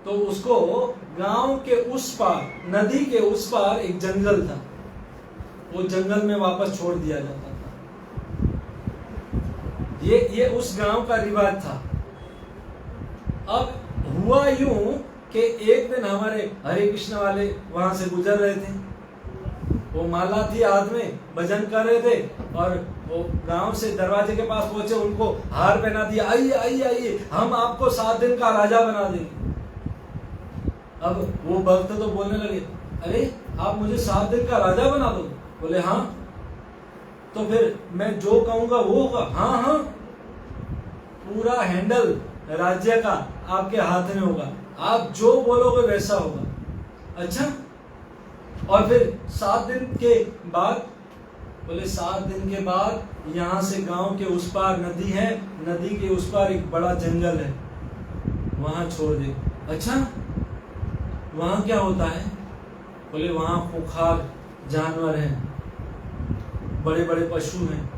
तो उसको गांव के उस पार, नदी के उस पार एक जंगल था, वो जंगल में वापस छोड़ दिया जाता था। ये उस गांव का रिवाज था। अब हुआ यूं कि एक दिन हमारे हरे कृष्ण वाले वहां से गुजर रहे थे, वो माला थी हाथ में, भजन कर रहे थे और वो गांव से दरवाजे के पास पहुंचे, उनको हार पहना दिया, आइए आइए आइए हम आपको 7 दिन का राजा बना देंगे। अब वो भक्त तो बोलने लगे, अरे आप मुझे 7 दिन का राजा बना दो? बोले हाँ। तो फिर मैं जो कहूंगा वो होगा? हाँ हाँ, पूरा हैंडल राज्य का आपके हाथ में होगा, आप जो बोलोगे वैसा होगा। अच्छा, और फिर 7 दिन के बाद? बोले 7 दिन के बाद यहाँ से गांव के उस पार नदी है, नदी के उस पार एक बड़ा जंगल है, वहां छोड़ दे। अच्छा, वहां क्या होता है? बोले वहां खूंखार जानवर हैं, बड़े बड़े पशु हैं,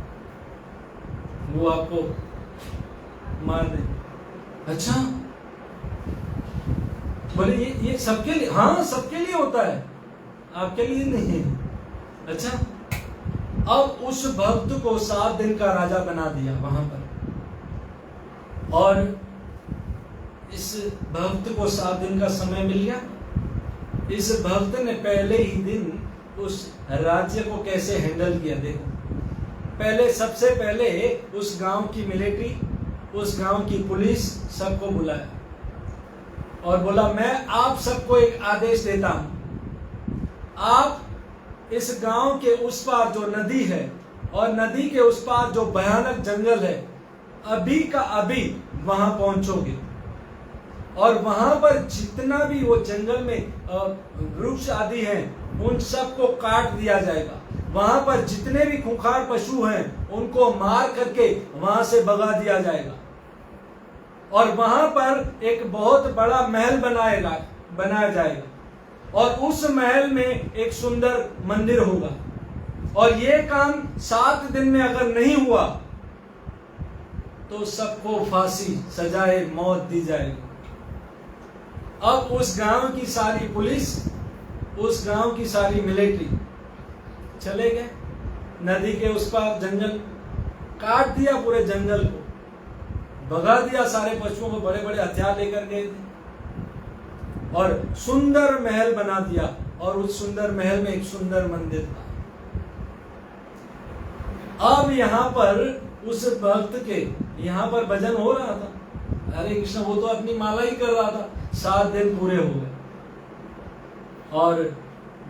वो आपको मार दे। अच्छा, बोले ये सबके लिए? हाँ सबके लिए होता है, आपके लिए नहीं है। अच्छा, अब उस भक्त को 7 दिन का राजा बना दिया वहां पर, और इस भक्त को 7 दिन का समय मिल गया। इस भक्त ने पहले ही दिन उस राज्य को कैसे हैंडल किया देखो। पहले, सबसे पहले उस गांव की मिलिट्री, उस गांव की पुलिस सबको बुलाया और बोला, मैं आप सबको एक आदेश देता हूं, आप इस गांव के उस पार जो नदी है और नदी के उस पार जो भयानक जंगल है, अभी का अभी वहां पहुंचोगे और वहां पर जितना भी वो जंगल में वृक्ष आदि हैं उन सबको काट दिया जाएगा। वहां पर जितने भी खूंखार पशु हैं उनको मार करके वहां से भगा दिया जाएगा और वहां पर एक बहुत बड़ा महल बनाया जाएगा और उस महल में एक सुंदर मंदिर होगा और ये काम 7 दिन में अगर नहीं हुआ तो सबको फांसी, सजाए मौत दी जाएगी। अब उस गांव की सारी पुलिस, उस गांव की सारी मिलिट्री चले गए नदी के उस पार, जंगल काट दिया, पूरे जंगल को भगा दिया, सारे पशुओं को बड़े बड़े हथियार लेकर गए थे और सुंदर महल बना दिया और उस सुंदर महल में एक सुंदर मंदिर था। अब यहाँ पर उस भक्त के यहाँ पर भजन हो रहा था, हरे कृष्ण, वो तो अपनी माला ही कर रहा था। 7 दिन पूरे हो गए और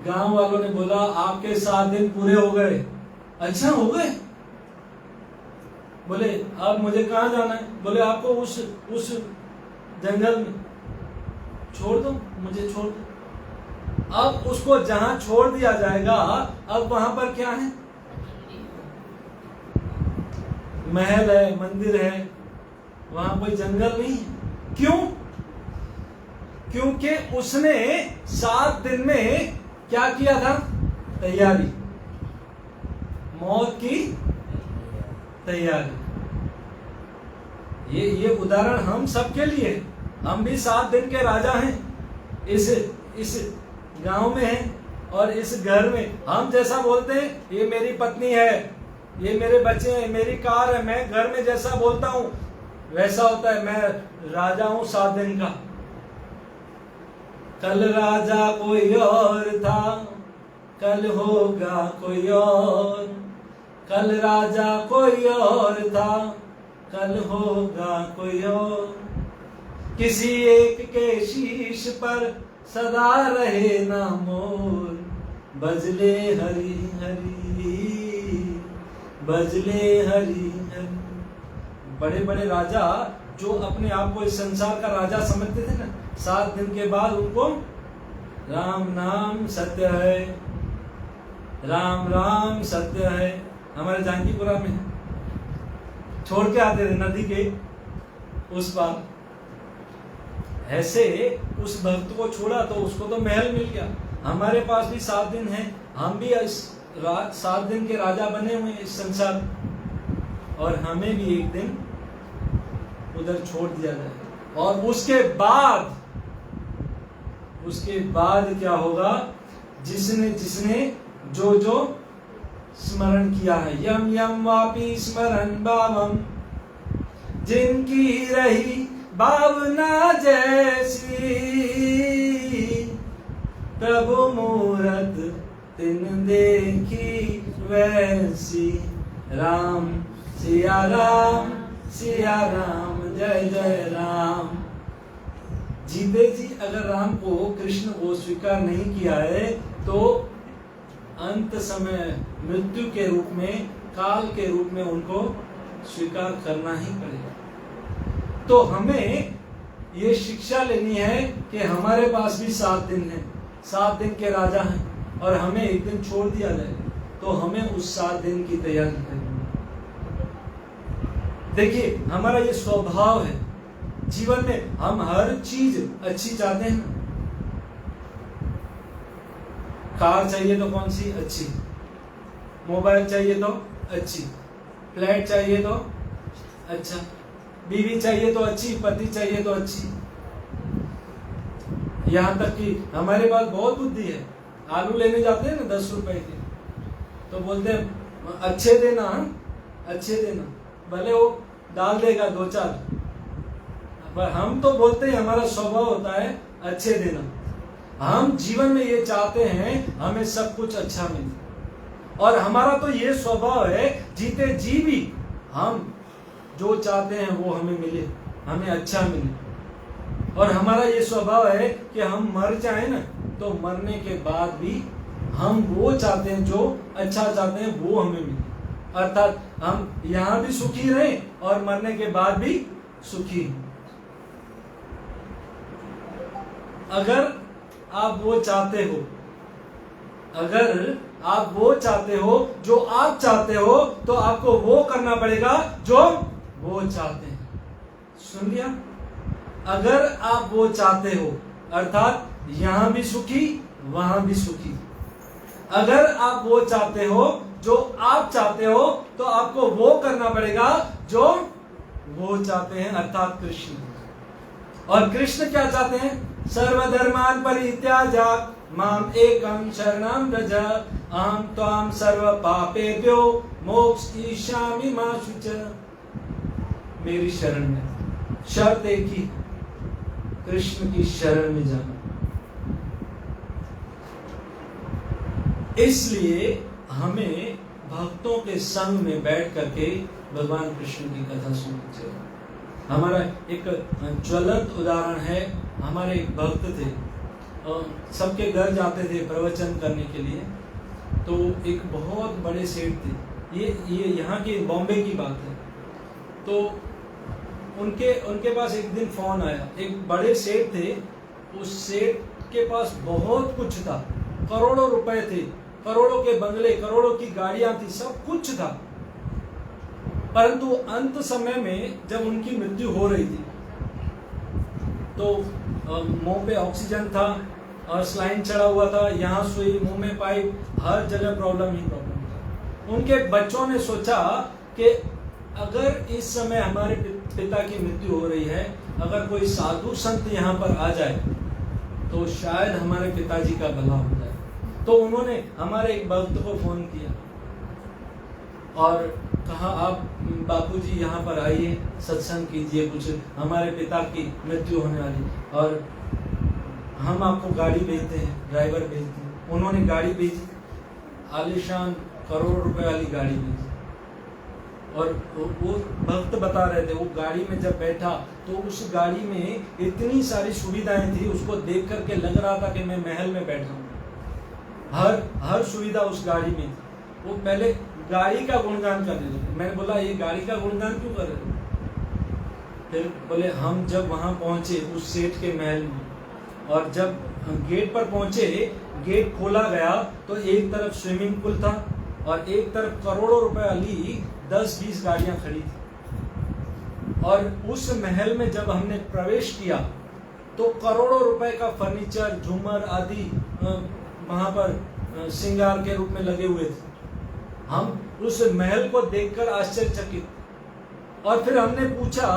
गांव वालों ने बोला, आपके 7 दिन पूरे हो गए। अच्छा, हो गए? बोले अब मुझे कहाँ जाना है? बोले आपको उस जंगल में छोड़ दो, मुझे छोड़ दो। अब उसको जहां छोड़ दिया जाएगा, अब वहां पर क्या है? महल है, मंदिर है, वहां कोई जंगल नहीं है। क्यों? क्योंकि उसने 7 दिन में क्या किया था? तैयारी, मौत की तैयारी। ये उदाहरण हम सबके लिए, हम भी 7 दिन के राजा हैं, इस गांव में हैं और इस घर में हम जैसा बोलते हैं, ये मेरी पत्नी है, ये मेरे बच्चे हैं, मेरी कार है, मैं घर में जैसा बोलता हूं वैसा होता है। मैं राजा हूं 7 दिन का। कल राजा कोई और था, कल होगा कोई और, कल राजा कोई और था, कल होगा कोई और। किसी एक के शीश पर सदा रहे ना मोर, बजले हरी हरी, बजले हरी हरी। बड़े बड़े राजा जो अपने आप को इस संसार का राजा समझते थे ना, 7 दिन के बाद उनको राम नाम सत्य है, राम राम सत्य है, हमारे जानकीपुरा में छोड़ के आते थे नदी के उस पार। ऐसे उस भक्त को छोड़ा तो उसको तो महल मिल गया। हमारे पास भी 7 दिन है, हम भी 7 दिन के राजा बने हुए इस संसार, और हमें भी एक दिन उधर छोड़ दिया जाए। और उसके बाद क्या होगा? जिसने जो स्मरण किया है, यम यम वापी स्मरण भावम, जिनकी रही भावना जैसी, प्रभु मूरत तिन देखी वैसी, राम सिया राम जय जय राम। जीते जी अगर राम को, कृष्ण को स्वीकार नहीं किया है तो अंत समय मृत्यु के रूप में, काल के रूप में उनको स्वीकार करना ही पड़ेगा। तो हमें ये शिक्षा लेनी है कि हमारे पास भी 7 दिन है, 7 दिन के राजा हैं और हमें एक दिन छोड़ दिया जाए, तो हमें उस 7 दिन की तैयारी करनी है। देखिए हमारा ये स्वभाव है जीवन में, हम हर चीज अच्छी चाहते हैं। कार चाहिए तो कौन सी अच्छी, मोबाइल चाहिए तो अच्छी, फ्लैट चाहिए तो अच्छा, बीवी चाहिए तो अच्छी, पति चाहिए तो अच्छी। यहां तक कि हमारे पास बहुत बुद्धि है, आलू लेने जाते हैं ना 10 रुपए के, तो बोलते हैं अच्छे देना, अच्छे देना, भले वो डाल देगा 2-4, पर हम तो बोलते हैं, हमारा स्वभाव होता है अच्छे देना। हम जीवन में ये चाहते हैं हमें सब कुछ अच्छा मिले, और हमारा तो ये स्वभाव है जीते जी भी हम जो चाहते हैं वो हमें मिले, हमें अच्छा मिले। और हमारा ये स्वभाव है कि हम मर जाए ना, तो मरने के बाद भी हम वो चाहते हैं, जो अच्छा चाहते हैं वो हमें मिले, अर्थात हम यहाँ भी सुखी रहें और मरने के बाद भी सुखी। अगर आप वो चाहते हो, अगर आप वो चाहते हो जो आप चाहते हो, तो आपको वो करना पड़ेगा जो वो चाहते हैं। सुन लिया? अगर आप वो चाहते हो, अर्थात यहां भी सुखी वहां भी सुखी। अगर आप वो चाहते हो जो आप चाहते हो, तो आपको वो करना पड़ेगा जो वो चाहते हैं, अर्थात कृष्ण। और कृष्ण क्या चाहते हैं? सर्वधर्मान परित्याज्य माम एकम शरणं व्रज, अहम त्वां सर्व पापेभ्यो मोक्षयिष्यामि मा शुच। मेरी शरण में, शर्त एक ही, कृष्ण की शरण में जाना। इसलिए हमें भक्तों के संग में बैठ करके भगवान कृष्ण की कथा सुननी चाहिए। हमारा एक ज्वलंत उदाहरण है, हमारे एक भक्त थे, सबके घर जाते थे प्रवचन करने के लिए। तो एक बहुत बड़े सेठ थे, ये यहाँ की बॉम्बे की बात है। तो उनके पास एक दिन फोन आया, एक बड़े सेठ थे, उस सेठ के पास बहुत कुछ था, करोड़ों रुपए थे, करोड़ों के बंगले, करोड़ों की गाड़ियां थी, सब कुछ था। परंतु अंत समय में जब उनकी मृत्यु हो रही थी, तो मुंह पे ऑक्सीजन था और स्लाइन चढ़ा हुआ था, यहाँ सुई, मुंह में पाइप, हर जगह प्रॉब्लम ही प्रॉब्लम था। उनके बच्चों ने सोचा कि अगर इस समय हमारे पिता की मृत्यु हो रही है, अगर कोई साधु संत यहाँ पर आ जाए तो शायद हमारे पिताजी का भला हो जाए। तो उन्होंने हमारे एक भक्त को फोन किया और कहा, आप बापूजी यहाँ पर आइए, सत्संग कीजिए, कुछ हमारे पिता की मृत्यु होने वाली, और हम आपको गाड़ी भेजते हैं, ड्राइवर भेजते हैं। उन्होंने गाड़ी भेजी, आलीशान करोड़ रुपए वाली गाड़ी भेजी। और वो भक्त बता रहे थे, वो गाड़ी में जब बैठा तो उस गाड़ी में इतनी सारी सुविधाएं थी, उसको देख करके लग रहा था कि मैं महल में बैठा हूँ। हर सुविधा उस गाड़ी में थी। वो पहले गाड़ी का गुणगान कर रहे थे। मैंने बोला, ये गाड़ी का गुणगान क्यों कर रहे थे? फिर बोले, हम जब वहां पहुंचे उस सेठ के महल में, और जब गेट पर पहुंचे, गेट खोला गया तो एक तरफ स्विमिंग पूल था और एक तरफ करोड़ों रुपए वाली 10-20 गाड़ियां खड़ी थी। और उस महल में जब हमने प्रवेश किया तो करोड़ों रुपए का फर्नीचर, झूमर आदि वहां पर श्रृंगार के रूप में लगे हुए थे। हम उस महल को देखकर आश्चर्यचकित, और फिर हमने पूछा,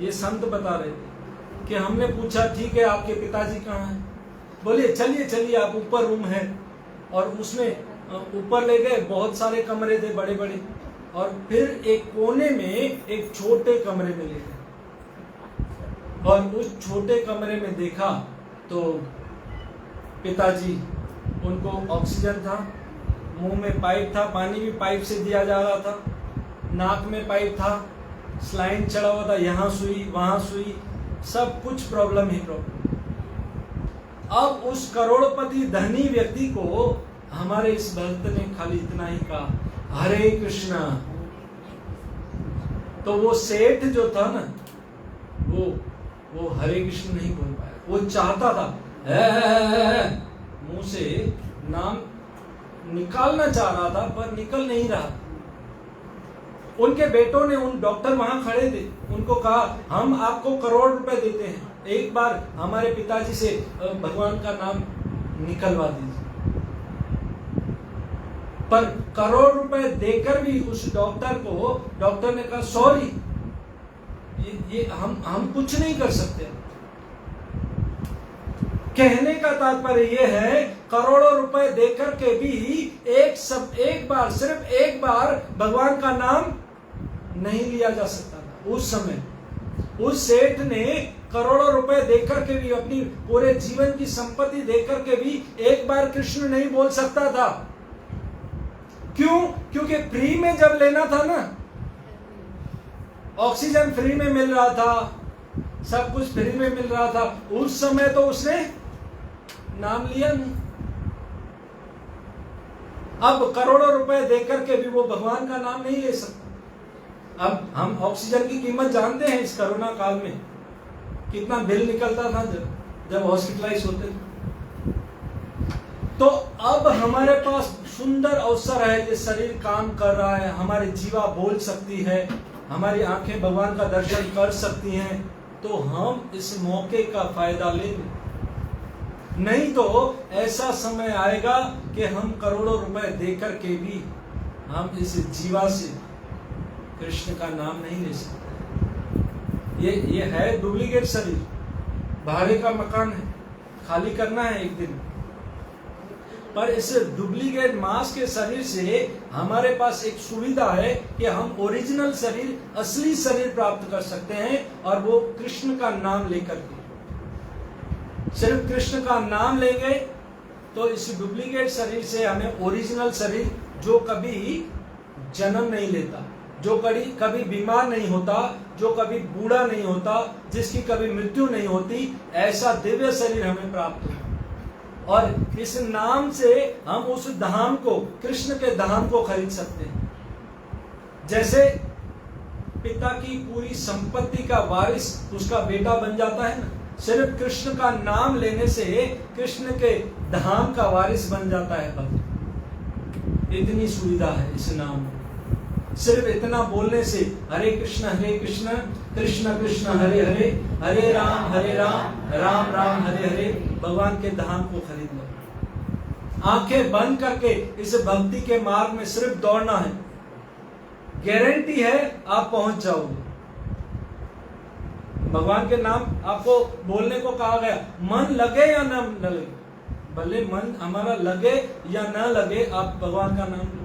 ये संत बता रहे थे कि हमने पूछा, ठीक है आपके पिताजी कहाँ हैं? बोलिए चलिए चलिए, आप ऊपर रूम है। और उसमें ऊपर ले गए, बहुत सारे कमरे थे बड़े बड़े, और फिर एक कोने में एक छोटे कमरे में ले गए। और उस छोटे कमरे में देखा तो पिताजी, उनको ऑक्सीजन था, मुंह में पाइप था, पानी भी पाइप से दिया जा रहा था, नाक में पाइप था, स्लाइन चढ़ा हुआ था, यहाँ सुई वहां सुई, सब कुछ प्रॉब्लम ही प्रॉब्लम। अब उस करोड़पति धनी व्यक्ति को हमारे इस भक्त ने खाली इतना ही कहा, हरे कृष्णा। तो वो सेठ जो था ना, वो हरे कृष्ण नहीं बोल पाया। वो चाहता था, मुंह से नाम निकालना चाह रहा था पर निकल नहीं रहा। उनके बेटों ने, उन डॉक्टर वहां खड़े थे, उनको कहा हम आपको करोड़ रुपए देते हैं, एक बार हमारे पिताजी से भगवान का नाम निकलवा दीजिए। पर करोड़ रुपए देकर भी उस डॉक्टर ने कहा सॉरी, ये हम कुछ नहीं कर सकते। कहने का तात्पर्य यह है, करोड़ों रुपए देकर के भी सिर्फ एक बार भगवान का नाम नहीं लिया जा सकता था। उस समय उस सेठ ने करोड़ों रुपए देकर के भी, अपनी पूरे जीवन की संपत्ति देकर के भी एक बार कृष्ण नहीं बोल सकता था। क्यों? क्योंकि फ्री में जब लेना था ना, ऑक्सीजन फ्री में मिल रहा था, सब कुछ फ्री में मिल रहा था, उस समय तो उसने नाम लिया नहीं। अब करोड़ों रुपए देकर के भी वो भगवान का नाम नहीं ले सकता। अब हम ऑक्सीजन की कीमत जानते हैं, इस कोरोना काल में कितना बिल निकलता था जब हॉस्पिटलाइज होते थे। तो अब हमारे पास सुंदर अवसर है, ये शरीर काम कर रहा है, हमारी जीवा बोल सकती है, हमारी आंखें भगवान का दर्शन कर सकती हैं, तो हम इस मौके का फायदा लेंगे। नहीं तो ऐसा समय आएगा कि हम करोड़ों रुपए देकर के भी हम इस जीवा से कृष्ण का नाम नहीं ले सकते। ये है डुप्लीकेट शरीर, भाड़े का मकान है, खाली करना है एक दिन। पर इस डुप्लीकेट मांस के शरीर से हमारे पास एक सुविधा है कि हम ओरिजिनल शरीर, असली शरीर प्राप्त कर सकते हैं, और वो कृष्ण का नाम लेकर के। सिर्फ कृष्ण का नाम लेंगे तो इस डुप्लीकेट शरीर से हमें ओरिजिनल शरीर, जो कभी जन्म नहीं लेता, जो कभी बीमार नहीं होता, जो कभी बूढ़ा नहीं होता, जिसकी कभी मृत्यु नहीं होती, ऐसा दिव्य शरीर हमें प्राप्त हो। और इस नाम से हम उस धाम को, कृष्ण के धाम को खरीद सकते हैं। जैसे पिता की पूरी संपत्ति का वारिस उसका बेटा बन जाता है ना, सिर्फ कृष्ण का नाम लेने से कृष्ण के धाम का वारिस बन जाता है भक्त। इतनी सुविधा है इस नाम में। सिर्फ इतना बोलने से, हरे कृष्ण कृष्ण कृष्ण हरे हरे, हरे राम राम राम हरे हरे, भगवान के धाम को खरीद लो। आंखें बंद करके इस भक्ति के मार्ग में सिर्फ दौड़ना है, गारंटी है आप पहुंच जाओगे। भगवान के नाम आपको बोलने को कहा गया, मन लगे या न लगे, भले मन हमारा लगे या न लगे, आप भगवान का नाम लो।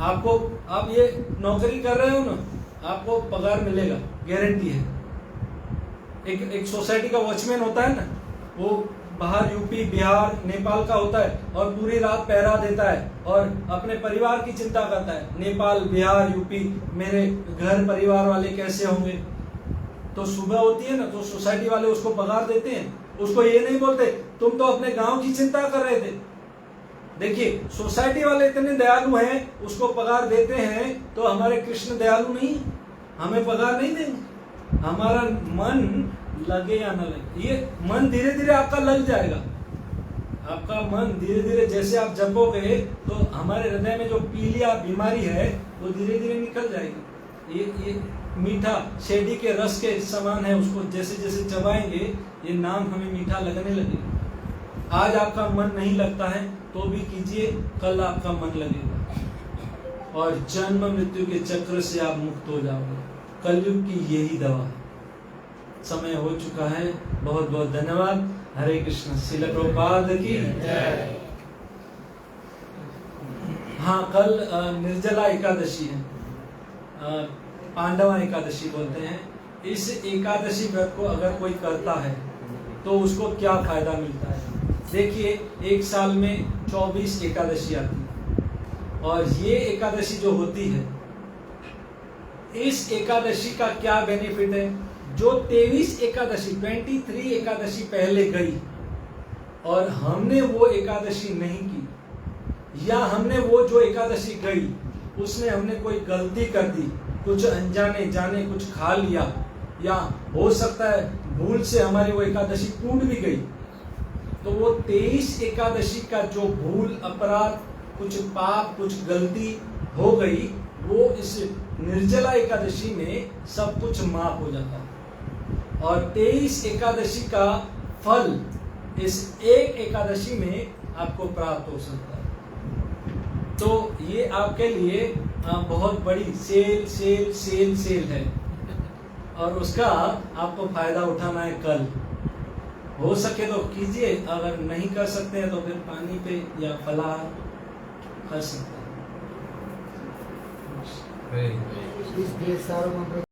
आप ये नौकरी कर रहे हो ना, आपको पगार मिलेगा, गारंटी है। एक सोसाइटी का वॉचमैन होता है ना, वो बाहर यूपी बिहार नेपाल का होता है और पूरी रात पहरा देता है और अपने परिवार की चिंता करता है, नेपाल बिहार यूपी मेरे घर परिवार वाले कैसे होंगे। तो सुबह होती है ना, तो सोसाइटी वाले उसको पगार देते हैं, उसको ये नहीं बोलते तुम तो अपने गांव की चिंता कर रहे थे। देखिए, सोसाइटी वाले इतने दयालु हैं, उसको पगार देते हैं, तो हमारे कृष्ण दयालु नहीं, हमें पगार नहीं देंगे। हमारा मन लगे या ना लगे, ये मन धीरे धीरे आपका लग जाएगा। आपका मन धीरे धीरे जैसे आप जपोगे तो हमारे हृदय में जो पीलिया बीमारी है वो धीरे धीरे निकल जाएगी। ये मीठा शेडी के रस के समान है, उसको जैसे जैसे चबाएंगे ये नाम हमें मीठा लगने लगेगा। आज आपका मन नहीं लगता है तो भी कीजिए, कल आपका मन लगेगा और जन्म मृत्यु के चक्र से आप मुक्त हो जाओगे। कलयुग की यही दवा है। समय हो चुका है, बहुत बहुत धन्यवाद। हरे कृष्ण। श्रील प्रभुपाद की जय। हाँ, कल निर्जला एकादशी है, पांडवा एकादशी बोलते हैं। इस एकादशी व्रत को अगर कोई करता है तो उसको क्या फायदा मिलता है? देखिए, एक साल में 24 एकादशी आती है, और ये एकादशी जो होती है, इस एकादशी का क्या बेनिफिट है? जो 23 एकादशी 23 एकादशी पहले गई और हमने वो एकादशी नहीं की, या हमने वो जो एकादशी गई उसमें हमने कोई गलती कर दी, कुछ अनजाने जाने कुछ खा लिया, या हो सकता है भूल से हमारी वो एकादशी टूट भी गई, तो वो 23 एकादशी का जो भूल, अपराध, कुछ पाप, कुछ गलती हो गई, वो इस निर्जला एकादशी में सब कुछ माफ हो जाता है। और 23 एकादशी का फल इस एक एकादशी में आपको प्राप्त हो सकता है। तो ये आपके लिए बहुत बड़ी सेल है, और उसका आपको फायदा उठाना है। कल हो सके तो कीजिए, अगर नहीं कर सकते हैं तो फिर पानी पे या फलाहार कर सकते हैं।